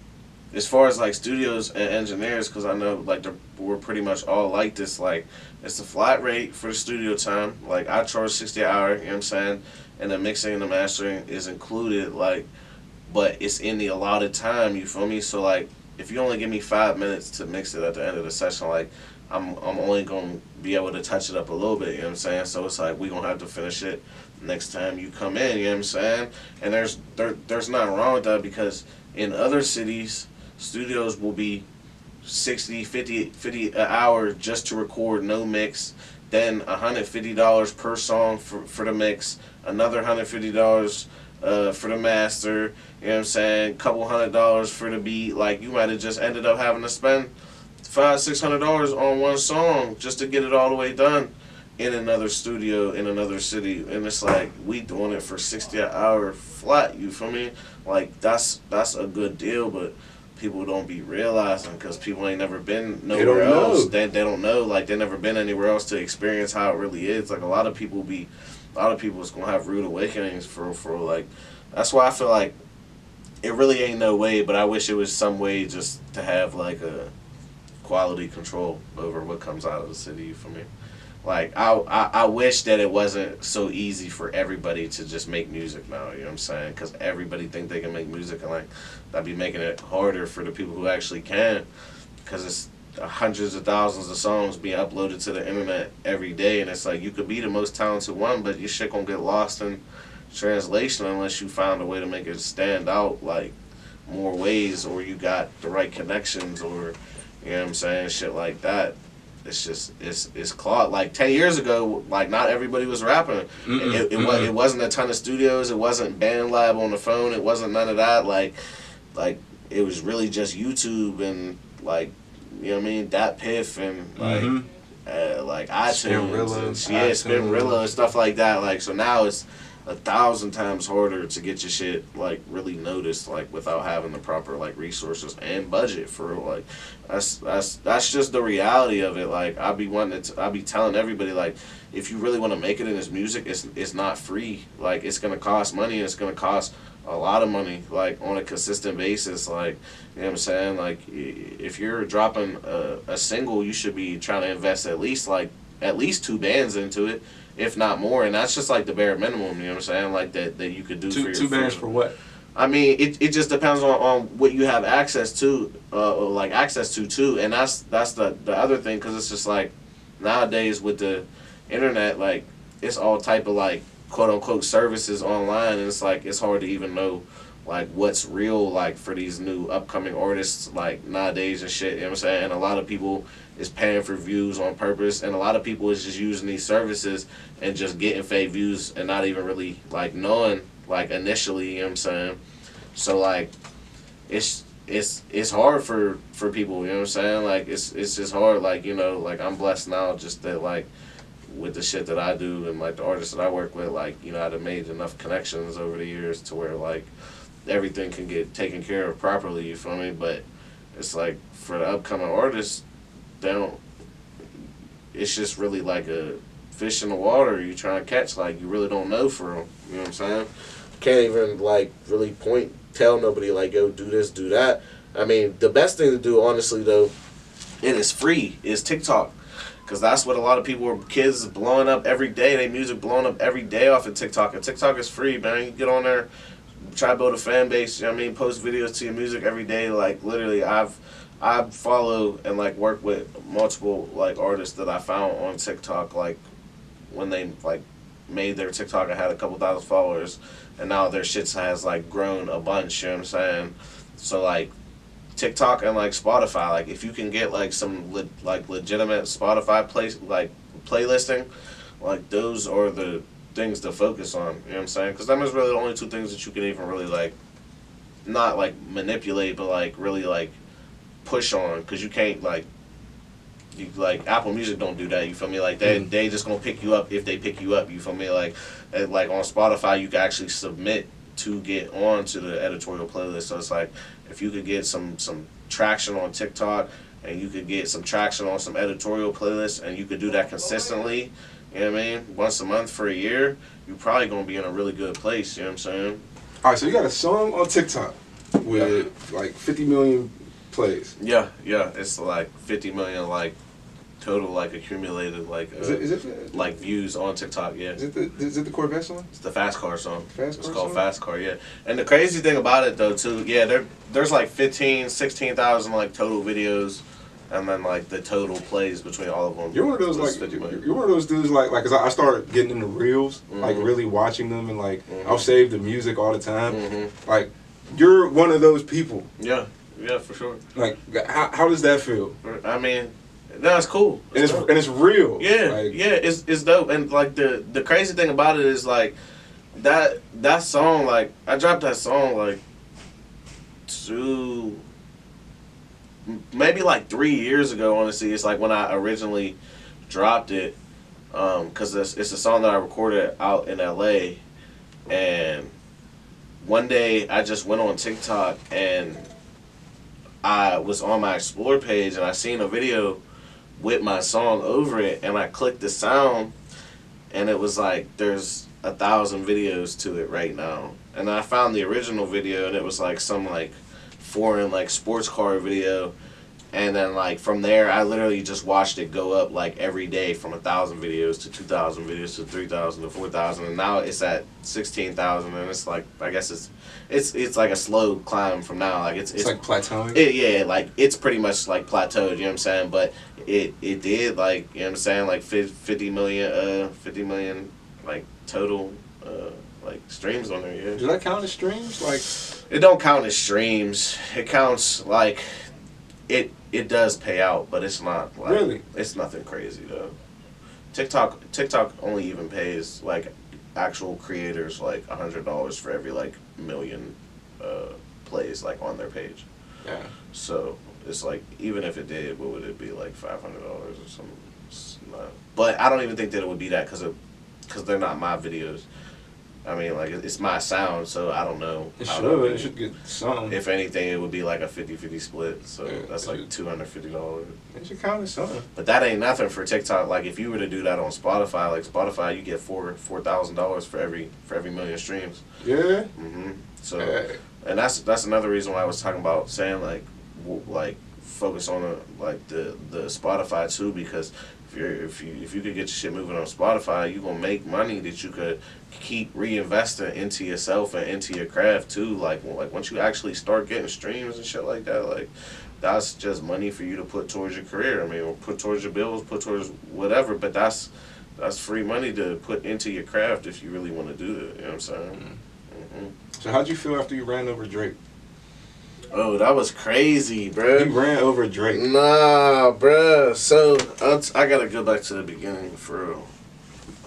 as far as like studios and engineers, cause I know like we're pretty much all like this. Like, it's a flat rate for the studio time. Like, I charge $60 an hour. You know what I'm saying? And the mixing and the mastering is included. Like, but it's in the allotted time. You feel me? So like, if you only give me 5 minutes to mix it at the end of the session, like, I'm only gonna be able to touch it up a little bit. You know what I'm saying? So it's like we gonna have to finish it next time you come in. You know what I'm saying? And there's nothing wrong with that, because in other cities, studios will be 60, 50 an hour just to record no mix, then $150 per song for the mix, another $150 for the master, you know what I'm saying, $200 for the beat. Like, you might have just ended up having to spend $500-$600 on one song just to get it all the way done in another studio in another city. And it's like, we doing it for $60 an hour flat, you feel me? Like, that's a good deal, but people don't be realizing, because people ain't never been nowhere else. They don't know. Like, they never been anywhere else to experience how it really is. Like, a lot of people is gonna have rude awakenings for like, that's why I feel like it really ain't no way, but I wish it was some way just to have like a quality control over what comes out of the city, you feel me? Like, I wish that it wasn't so easy for everybody to just make music now, you know what I'm saying? Because everybody think they can make music, and like, that'd be making it harder for the people who actually can, because it's hundreds of thousands of songs being uploaded to the internet every day, and it's like, you could be the most talented one, but your shit gonna get lost in translation unless you found a way to make it stand out, like, more ways, or you got the right connections, or, you know what I'm saying, shit like that. It's just, it's clogged. Like, 10 years ago, like, not everybody was rapping. It wasn't a ton of studios. It wasn't BandLab on the phone. It wasn't none of that. Like it was really just YouTube and, like, you know what I mean, Dat Piff and like iTunes, Spinrilla and stuff like that. Like, so now it's 1,000 times harder to get your shit, like, really noticed, like, without having the proper, like, resources and budget for, like, that's just the reality of it. Like, I be telling everybody, like, if you really want to make it in this music, it's not free. Like, it's gonna cost money, and it's gonna cost a lot of money, like, on a consistent basis. Like, you know what I'm saying? Like, if you're dropping a single, you should be trying to invest at least 2 bands into it, if not more, and that's just like the bare minimum, you know what I'm saying? Like, that you could do for your 2 bands for what? I mean, it just depends on what you have access to, too, and that's the other thing, because it's just like, nowadays with the internet, like, it's all type of, like, quote unquote services online, and it's like, it's hard to even know, like, what's real, like, for these new upcoming artists, like, nowadays and shit, you know what I'm saying? And a lot of people is paying for views on purpose, and a lot of people is just using these services and just getting fake views and not even really, like, knowing, like, initially, you know what I'm saying? So, like, it's hard for people, you know what I'm saying? Like, it's just hard, like, you know, like, I'm blessed now just that, like, with the shit that I do and, like, the artists that I work with, like, you know, I've made enough connections over the years to where, like, everything can get taken care of properly, you feel me? But it's like, for the upcoming artists, it's just really like a fish in the water you trying to catch. Like, you really don't know for them, you know what I'm saying? Can't even, like, really tell nobody, like, yo, do this, do that. I mean, the best thing to do, honestly, though, and it's free, is TikTok. Because that's what a lot of kids blowing up every day. They music blowing up every day off of TikTok. And TikTok is free, man. You get on there, try to build a fan base, you know what I mean? Post videos to your music every day. Like, literally, I follow and, like, work with multiple, like, artists that I found on TikTok, like, when they, like, made their TikTok, I had a couple thousand followers, and now their shit has, like, grown a bunch, you know what I'm saying? So, like, TikTok and like Spotify. Like if you can get like some legitimate Spotify playlisting, like those are the things to focus on. You know what I'm saying? Because them is really the only two things that you can even really like, not like manipulate, but like really like push on. Because you can't like Apple Music don't do that. You feel me? Like they just gonna pick you up if they pick you up. You feel me? Like on Spotify, you can actually submit to get on to the editorial playlist. So it's like if you could get some traction on TikTok and you could get some traction on some editorial playlists and you could do that consistently, you know what I mean, once a month for a year, you're probably gonna be in a really good place. You know what I'm saying? All right, so you got a song on TikTok with like 50 million plays. Yeah, it's like 50 million like total like accumulated like is it like views on TikTok. Yeah. Is it the Corvette song? It's the Fast Car song. It's called Fast Car. Yeah. And the crazy thing about it though too, yeah, there's like 16,000 like total videos, and then like the total plays between all of them. You're one of those you're one of those dudes like cause I started getting into reels, like really watching them, and like I'll save the music all the time. Like you're one of those people. Yeah, for sure. Like how does that feel? I mean, no, it's cool. And it's real. Yeah, like, yeah, it's dope. And like the crazy thing about it is like that song, like I dropped that song like maybe like 3 years ago. Honestly, it's like when I originally dropped it, because it's a song that I recorded out in LA, and one day I just went on TikTok and I was on my Explore page and I seen a video with my song over it, and I clicked the sound, and it was like there's 1,000 videos to it right now. And I found the original video, and it was like some like foreign like sports car video, and then like from there I literally just watched it go up like every day from 1,000 videos to 2,000 videos to 3,000 to 4,000, and now it's at 16,000, and it's like I guess it's like a slow climb from now. Like it's like plateauing. Yeah, like it's pretty much like plateaued. You know what I'm saying? But it did like, you know what I'm saying, like 50 million like total like streams on there. Yeah. Does that count as streams? Like it don't count as streams. It counts like it does pay out, but it's not like really. It's nothing crazy though. TikTok only even pays like actual creators like $100 for every like million plays like on their page. Yeah. So it's like even if it did, what would it be, like $500 or something? It's not. But I don't even think that it would be that because they're not my videos. I mean, like it's my sound, so I don't know. It should get some. If anything, it would be like a 50-50 split. So yeah, that's like $250. It should count as something. But that ain't nothing for TikTok. Like if you were to do that on Spotify, like Spotify, you get $4,000 for every million streams. Yeah. So, and that's another reason why I was talking about saying like focus on the Spotify too, because if you could get your shit moving on Spotify, you gonna make money that you could keep reinvesting into yourself and into your craft too. Like once you actually start getting streams and shit like that, like that's just money for you to put towards your career. I mean, or put towards your bills, put towards whatever. But that's free money to put into your craft if you really want to do it. You know what I'm saying? So how'd you feel after you ran over Drake? Oh, that was crazy, bro. You ran over Drake. Nah, bro. So I gotta go back to the beginning for real.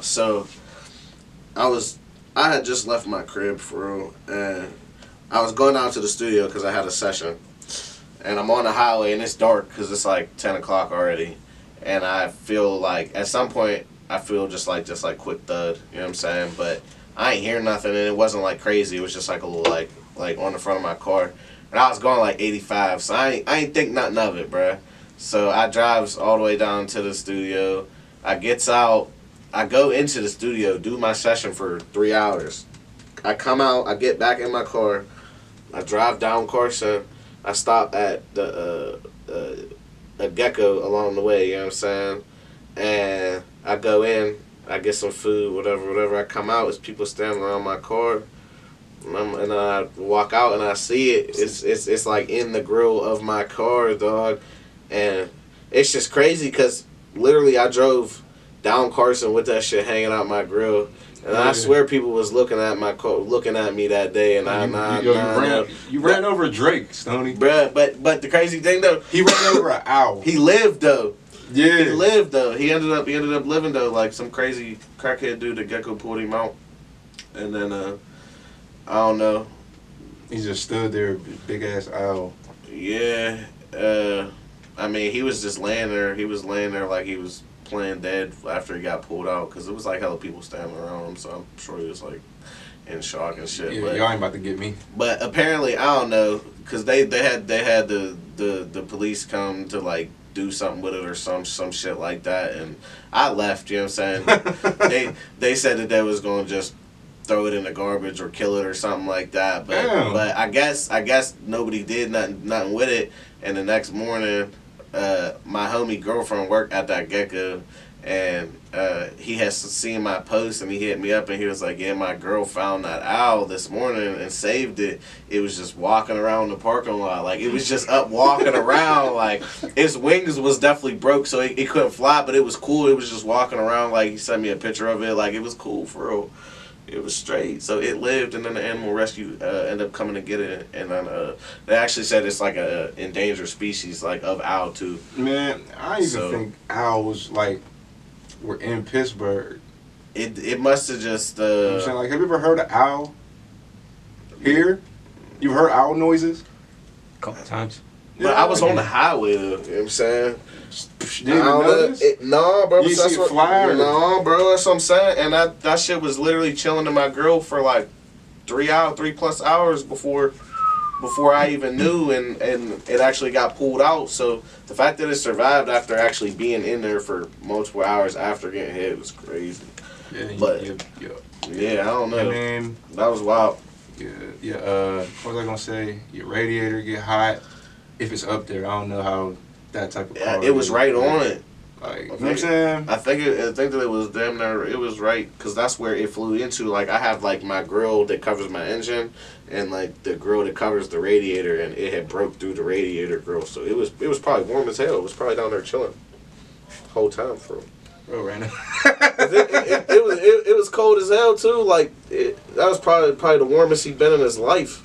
So I had just left my crib for real, and I was going out to the studio because I had a session, and I'm on the highway and it's dark because it's like 10 o'clock already, and I feel like at some point I feel just like quick thud. You know what I'm saying? But I ain't hear nothing, and it wasn't like crazy. It was just like a little like on the front of my car. And I was going like 85, so I ain't think nothing of it, bruh. So I drives all the way down to the studio. I gets out. I go into the studio, do my session for 3 hours. I come out. I get back in my car. I drive down Carson. I stop at a Gecko along the way, you know what I'm saying? And I go in. I get some food, whatever. I come out. There's people standing around my car. And I walk out and I see it. It's like in the grill of my car, dog. And it's just crazy because literally I drove down Carson with that shit hanging out my grill And I swear people was looking at me that day, and you ran over Drake, Stoney. Bruh, but the crazy thing though, he ran over an owl. He lived though. Yeah. He lived though. He ended up living though. Like some crazy crackhead dude, the gecko pulled him out, and then I don't know. He just stood there, big ass owl. Yeah. I mean, he was just laying there. He was laying there like he was playing dead after he got pulled out, because it was like hella people standing around him, so I'm sure he was like in shock and shit. Yeah, but, y'all ain't about to get me. But apparently, I don't know, because they had the police come to like do something with it or some shit like that, and I left. You know what I'm saying? they said that they was gonna just throw it in the garbage or kill it or something like that. But I guess nobody did nothing with it. And the next morning, my homie girlfriend worked at that gecko, and he has seen my post, and he hit me up, and he was like, yeah, my girl found that owl this morning and saved it. It was just walking around the parking lot. Like, it was just up walking around. Like, its wings was definitely broke, so it couldn't fly, but it was cool. It was just walking around. Like, he sent me a picture of it. Like, it was cool for real. It was straight. So it lived, and then the animal rescue ended up coming to get it, and then they actually said it's like a endangered species, like, of owl too. Man, I even think owls like were in Pittsburgh. It must have just. You know what I'm saying? Like, have you ever heard an owl here? You heard owl noises? A couple times. But I was on the highway though. You know what I'm saying? Didn't even notice? No, bro. You see it fly? No, bro. That's what I'm saying. And that shit was literally chilling to my grill for like 3+ hours before I even knew, and it actually got pulled out. So the fact that it survived after actually being in there for multiple hours after getting hit was crazy. Yeah, but yeah, I don't know. I mean, that was wild. Yeah. What was I gonna say? Your radiator get hot if it's up there. I don't know how that type of car. It was right on it. Like, you know what I'm saying? I think that it was damn near. It was right, because that's where it flew into. Like, I have like my grill that covers my engine, and like the grill that covers the radiator, and it had broke through the radiator grill. So it was probably warm as hell. It was probably down there chilling whole time for real. Bro, right now. it was cold as hell too. Like, that was probably the warmest he'd been in his life.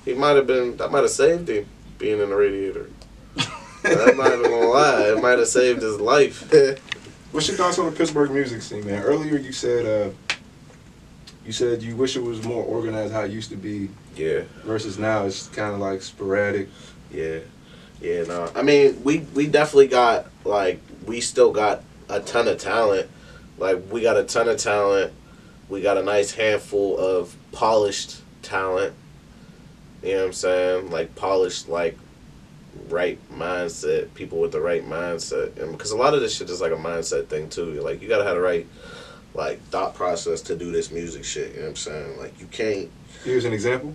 That might have saved him being in the radiator. I'm not even gonna lie, it might have saved his life. What's your thoughts on the Pittsburgh music scene, man? Earlier you said you wish it was more organized how it used to be. Yeah. Versus now it's kind of like sporadic. Yeah. Yeah. No. I mean, we definitely got, like, we still got a ton of talent. Like, we got a ton of talent. We got a nice handful of polished talent. You know what I'm saying? Like, polished, like, right mindset, people with the right mindset. And because a lot of this shit is like a mindset thing too. Like, you gotta have the right, like, thought process to do this music shit. You know what I'm saying? Like, you can't. Here's an example.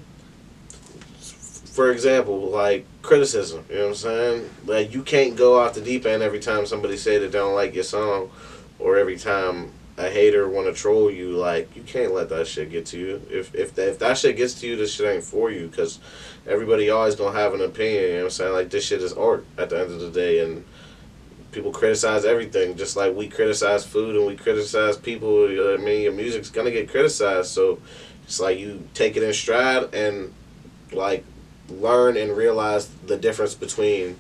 For example, like, criticism. You know what I'm saying? Like, you can't go off the deep end every time somebody say that they don't like your song, or every time a hater want to troll you. Like, you can't let that shit get to you. If that shit gets to you, this shit ain't for you, because everybody always gonna have an opinion. You know what I'm saying? Like, this shit is art at the end of the day, and people criticize everything, just like we criticize food and we criticize people. I mean, your music's gonna get criticized, so it's like you take it in stride and, like, learn and realize the difference between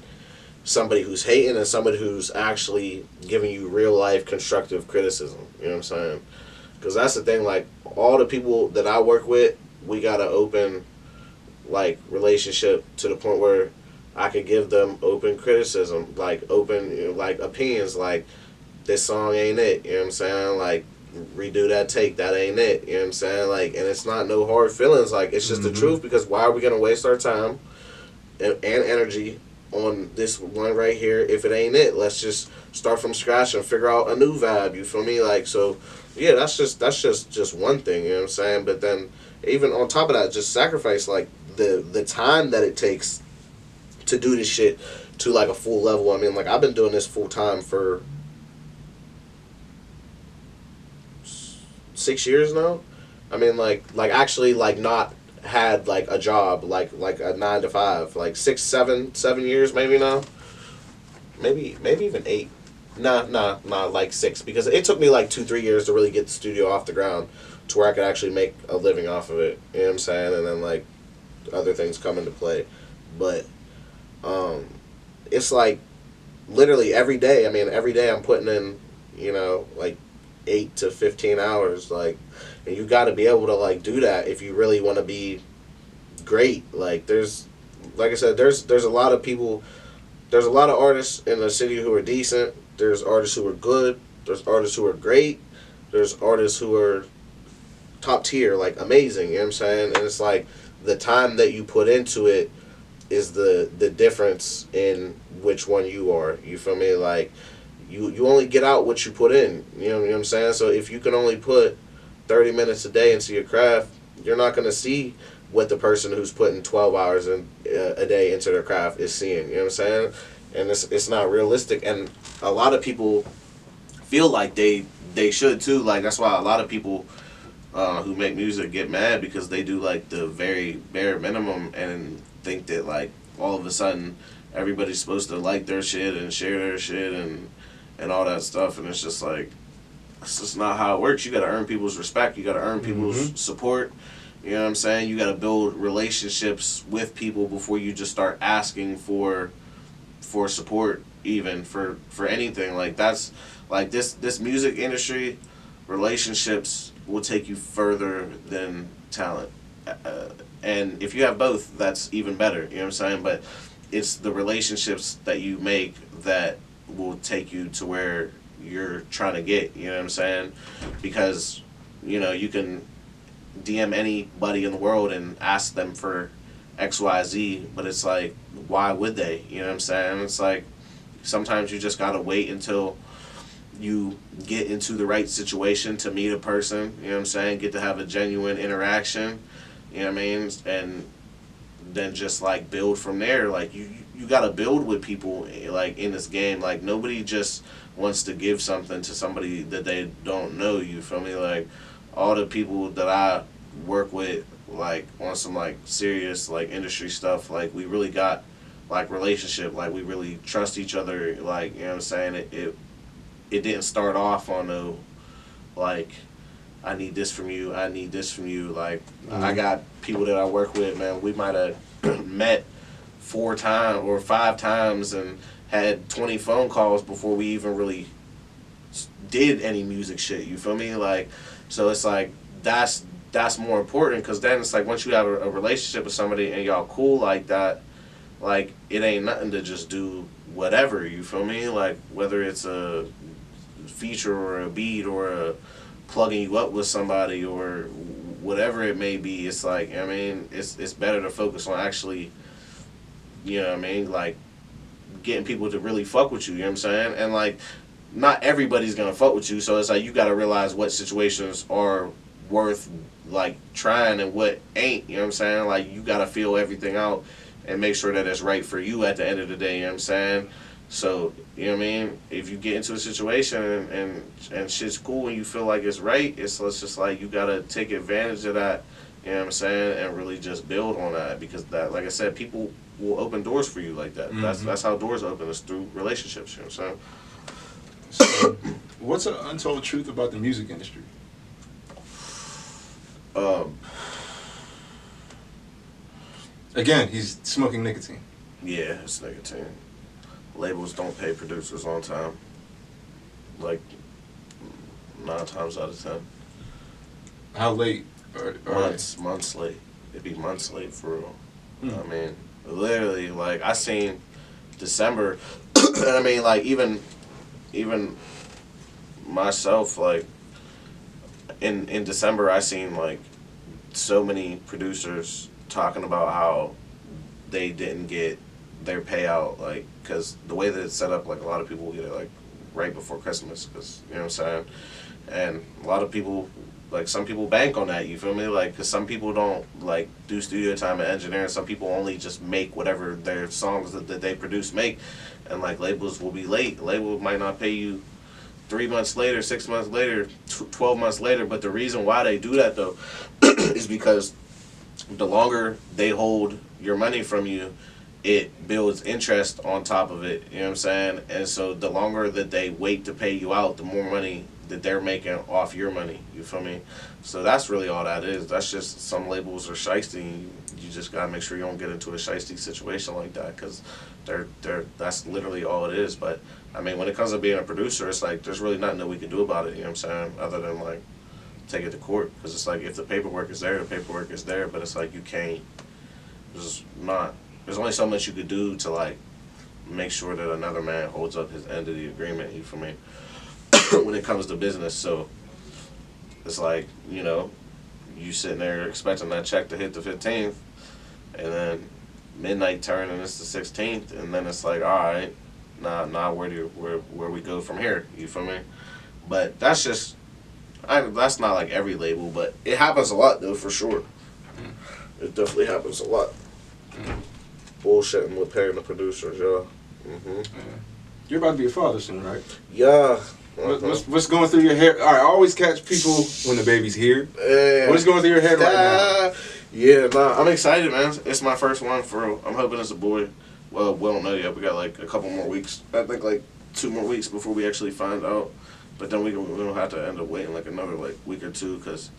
somebody who's hating and somebody who's actually giving you real life constructive criticism. You know what I'm saying? Because that's the thing. Like, all the people that I work with, we got an open, like, relationship to the point where I could give them open criticism, like, open, you know, like, opinions, like, this song ain't it. You know what I'm saying? Like, redo that take, that ain't it. You know what I'm saying? Like, and it's not no hard feelings. Like, it's just the truth, because why are we gonna waste our time and energy on this one right here if it ain't it? Let's just start from scratch and figure out a new vibe. You feel me? Like, so yeah, that's just one thing. You know what I'm saying? But then even on top of that, just sacrifice, like, the time that it takes to do this shit to, like, a full level. I mean, like, I've been doing this full time for 6 years now. I mean, like actually, like, not had, like, a job, like a 9 to 5, like 7 years maybe now, maybe even 8. Nah, like 6, because it took me like 2-3 years to really get the studio off the ground to where I could actually make a living off of it. You know what I'm saying? And then like other things come into play, but it's like literally every day. I mean, every day I'm putting in, you know, like 8 to 15 hours, like, and you got to be able to like do that if you really want to be great. Like there's, like I said, there's a lot of people. There's a lot of artists in the city who are decent. There's artists who are good. There's artists who are great. There's artists who are top tier, like amazing. You know what I'm saying? And it's like the time that you put into it is the difference in which one you are. You feel me? Like you only get out what you put in. You know what I'm saying? So if you can only put 30 minutes a day into your craft, you're not gonna see what the person who's putting 12 hours a day into their craft is seeing. You know what I'm saying? And it's not realistic. And a lot of people feel like they should too. Like that's why a lot of people who make music get mad, because they do like the very bare minimum and think that like all of a sudden everybody's supposed to like their shit and share their shit and all that stuff. And it's just like, it's just not how it works. You got to earn people's respect. You got to earn people's support. You know what I'm saying? You got to build relationships with people before you just start asking for support, even for anything. Like that's like this music industry, relationships will take you further than talent. And if you have both, that's even better. You know what I'm saying? But it's the relationships that you make that will take you to where you're trying to get. You know what I'm saying? Because, you know, you can DM anybody in the world and ask them for XYZ, but it's like, why would they? You know what I'm saying? It's like, sometimes you just gotta wait until you get into the right situation to meet a person, you know what I'm saying? Get to have a genuine interaction, you know what I mean? And then just like build from there. Like you gotta build with people, like in this game. Like nobody just wants to give something to somebody that they don't know, you feel me? Like all the people that I work with, like on some like serious like industry stuff, like we really got like relationship, like we really trust each other, like, you know what I'm saying? It didn't start off on no like, I need this from you, I need this from you. Like I got people that I work with, man, we might have met 4 times or 5 times and had 20 phone calls before we even really did any music shit, you feel me? Like, so it's like that's more important, because then it's like once you have a relationship with somebody and y'all cool like that, like it ain't nothing to just do whatever, you feel me? Like whether it's a feature or a beat or a plugging you up with somebody or whatever it may be, it's like, I mean, it's better to focus on actually, you know what I mean, like getting people to really fuck with you, you know what I'm saying? And like not everybody's gonna fuck with you, so it's like you gotta realize what situations are worth like trying and what ain't, you know what I'm saying? Like you gotta feel everything out and make sure that it's right for you at the end of the day, you know what I'm saying? So, you know what I mean? If you get into a situation and shit's cool and you feel like it's right, it's just like you gotta take advantage of that, you know what I'm saying, and really just build on that, because that, like I said, people will open doors for you like that. That's how doors open, is through relationships, you know what I'm saying? So, what's an untold truth about the music industry? Again, he's smoking nicotine. Yeah, it's nicotine. Labels don't pay producers on time. Like 9 times out of 10. How late? Months late. It'd be months late for real. I mean, literally, like I seen December, and I mean, like even myself, like in December, I seen like so many producers talking about how they didn't get their payout, like, because the way that it's set up, like a lot of people get it like right before Christmas, because, you know what I'm saying, and a lot of people, like some people bank on that, you feel me, like, because some people don't like do studio time and engineering, some people only just make whatever their songs that they produce make, and like labels will be late, label might not pay you 3 months later, 6 months later, 12 months later, but the reason why they do that though is because the longer they hold your money from you it builds interest on top of it, you know what I'm saying? And so the longer that they wait to pay you out, the more money that they're making off your money, you feel me? So that's really all that is. That's just some labels are shiesty. You just gotta make sure you don't get into a shiesty situation like that, because that's literally all it is. But I mean, when it comes to being a producer, it's like there's really nothing that we can do about it, you know what I'm saying, other than like take it to court, because it's like if the paperwork is there, the paperwork is there, but it's like you can't, there's only so much you could do to like make sure that another man holds up his end of the agreement, you feel me, when it comes to business. So it's like, you know, you sitting there expecting that check to hit the 15th, and then midnight turn and it's the 16th, and then it's like, all right, nah, where we go from here, you feel me? But that's just, that's not like every label, but it happens a lot though, for sure. It definitely happens a lot. Bullshitting with paying the producers, yeah. You're about to be a father soon, right? Yeah. What's going through your head? All right, I always catch people when the baby's here. What's going through your head right now? Yeah, I'm excited, man. It's my first one for real. I'm hoping it's a boy. Well, we don't know yet. We got like a couple more weeks. I think like 2 more weeks before we actually find out. But then we don't have to end up waiting like another like week or two, because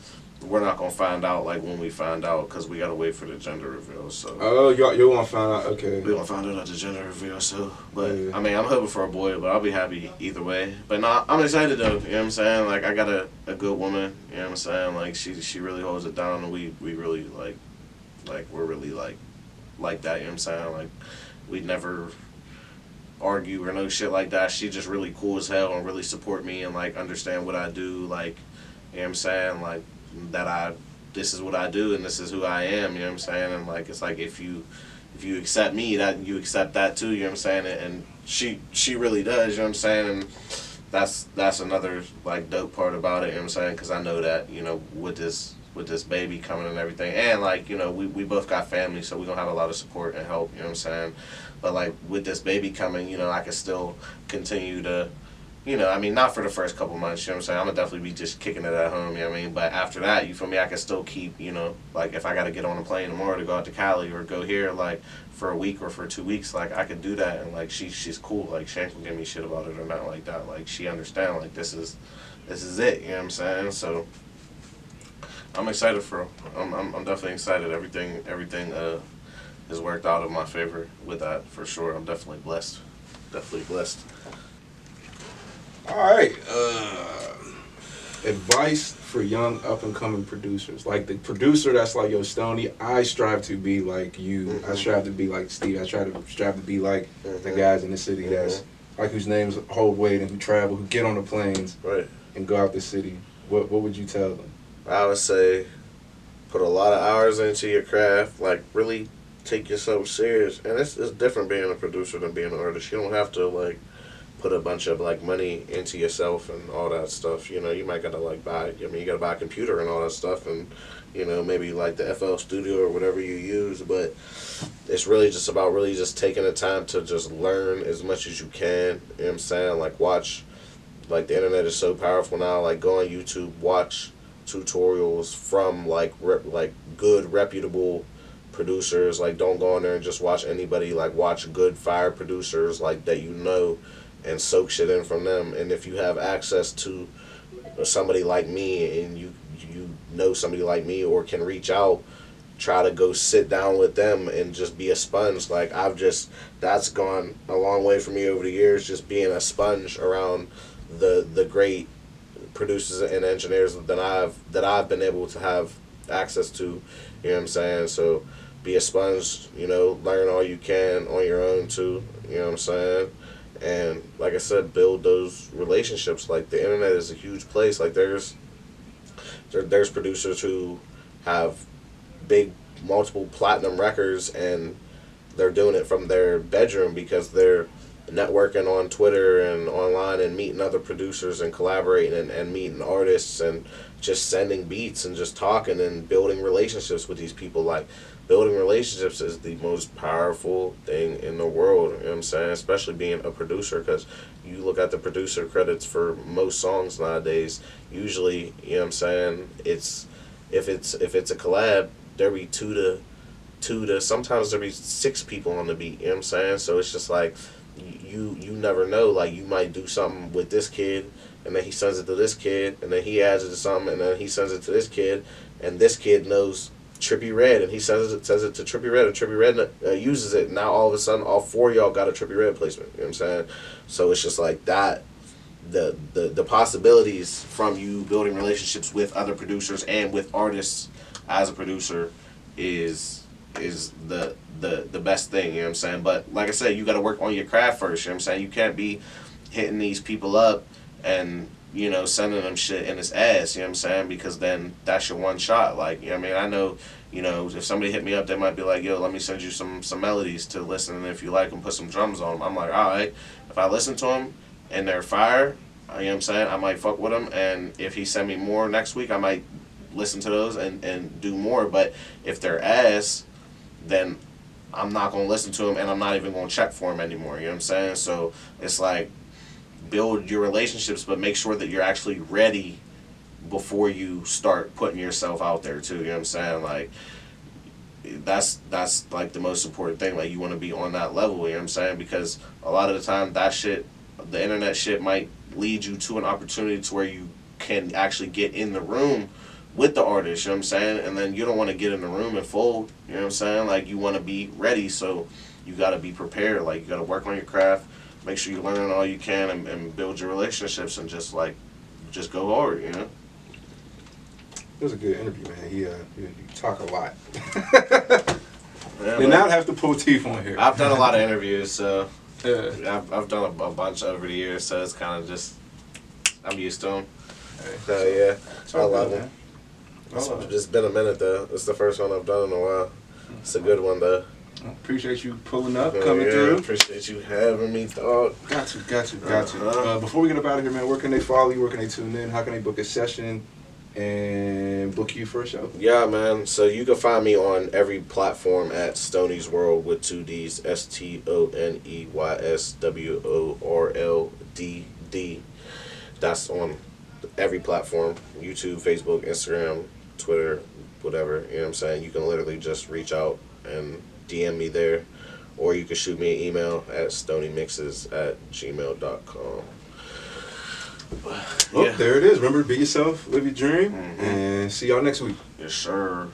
we're not gonna find out like when we find out, because we gotta wait for the gender reveal. So you want to find out? Okay. We gonna find out at the gender reveal. So, but yeah. I mean, I'm hoping for a boy, but I'll be happy either way. But nah, I'm excited though. You know what I'm saying? Like I got a good woman. You know what I'm saying? Like she really holds it down, and we really like we're really like that. You know what I'm saying? Like we never argue or no shit like that. She just really cool as hell and really support me and like understand what I do. Like, you know what I'm saying? Like this is what I do and this is who I am, you know what I'm saying? And like it's like if you accept me, that you accept that too, you know what I'm saying? And she really does, you know what I'm saying? And that's another like dope part about it, you know what I'm saying? Because I know that, you know, with this baby coming and everything, and like, you know, we both got family, so we're gonna have a lot of support and help, you know what I'm saying? But like with this baby coming, you know, I can still continue to, you know, I mean, not for the first couple months, you know what I'm saying? I'm going to definitely be just kicking it at home, you know what I mean? But after that, you feel me, I can still keep, you know, like if I got to get on a plane tomorrow to go out to Cali or go here, like, for a week or for 2 weeks, like, I could do that. And, like, she's cool. Like, she ain't going to give me shit about it or nothing like that. Like, she understand, like, this is it, you know what I'm saying? So, I'm excited for her. I'm definitely excited. Everything has worked out in my favor with that, for sure. I'm definitely blessed. Definitely blessed. All right. Advice for young up-and-coming producers. Like the producer that's like, yo, Stoney, I strive to be like you. Mm-hmm. I strive to be like Steve. I strive to be like the guys in the city that's like whose names hold weight and who travel, who get on the planes and go out the city. What would you tell them? I would say put a lot of hours into your craft. Like really take yourself serious. And it's different being a producer than being an artist. You don't have to like put a bunch of like money into yourself and all that stuff. You know, you might gotta like you gotta buy a computer and all that stuff, and you know, maybe like the FL Studio or whatever you use, but it's really just about really just taking the time to just learn as much as you can. You know what I'm saying? Like watch, like the internet is so powerful now, like go on YouTube, watch tutorials from like good reputable producers. Like don't go on there and just watch anybody. Like watch good fire producers like that, you know, and soak shit in from them. And if you have access to somebody like me and you know somebody like me or can reach out, try to go sit down with them and just be a sponge. Like that's gone a long way for me over the years, just being a sponge around the great producers and engineers that I've been able to have access to, you know what I'm saying? So be a sponge, you know, learn all you can on your own too, you know what I'm saying? And like I said, build those relationships. Like the internet is a huge place. Like there's producers who have big multiple platinum records and they're doing it from their bedroom because they're networking on Twitter and online and meeting other producers and collaborating and meeting artists and just sending beats and just talking and building relationships with these people. Like building relationships is the most powerful thing in the world, you know what I'm saying? Especially being a producer, because you look at the producer credits for most songs nowadays, usually, you know what I'm saying, if it's a collab, there be 2 to 2 to sometimes there be 6 people on the beat. You know what I'm saying? So it's just like you never know. Like you might do something with this kid, and then he sends it to this kid, and then he adds it to something, and then he sends it to this kid, and this kid knows Trippie Redd, and he sends it to Trippie Redd, and Trippie Redd uses it. And now all of a sudden, all 4 of y'all got a Trippie Redd placement. You know what I'm saying? So it's just like that. The possibilities from you building relationships with other producers and with artists as a producer is the best thing, you know what I'm saying? But like I said, you got to work on your craft first, you know what I'm saying? You can't be hitting these people up and, you know, sending them shit in his ass, you know what I'm saying? Because then that's your one shot. Like, you know what I mean? I know, you know, if somebody hit me up, they might be like, yo, let me send you some melodies to listen, and if you like them, put some drums on them. I'm like, all right. If I listen to them and they're fire, you know what I'm saying, I might fuck with them, and if he send me more next week, I might listen to those and do more. But if they're ass, then I'm not going to listen to them, and I'm not even going to check for them anymore, you know what I'm saying? So it's like, build your relationships, but make sure that you're actually ready before you start putting yourself out there too, you know what I'm saying? Like, that's like the most important thing. Like, you want to be on that level, you know what I'm saying? Because a lot of the time, that shit, the internet shit might lead you to an opportunity to where you can actually get in the room with the artist, you know what I'm saying? And then you don't want to get in the room and fold, you know what I'm saying? Like, you want to be ready, so you got to be prepared. Like, you got to work on your craft, make sure you're learning all you can, and build your relationships, and just go hard, you know? It was a good interview, man. You talk a lot. Yeah, and not have to pull teeth on here. I've done a lot of interviews, so yeah. I've done a bunch over the years, so it's kind of just, I'm used to them. Hey, So yeah, I love good, them. man. It's just been a minute though. It's the first one I've done in a while. It's a good one though. Appreciate you pulling up, coming yeah, through. Appreciate you having me, dog. Got to. Before we get up out of here, man, where can they follow you? Where can they tune in? How can they book a session and book you for a show? Yeah, man. So you can find me on every platform at Stoney's World with 2 D's, STONEYSWORLDD. That's on every platform: YouTube, Facebook, Instagram, Twitter, whatever. You know what I'm saying? You can literally just reach out and DM me there, or you can shoot me an email at stoneymixes@gmail.com. Well, there it is. Remember, be yourself, live your dream, and see y'all next week. Yes, sir.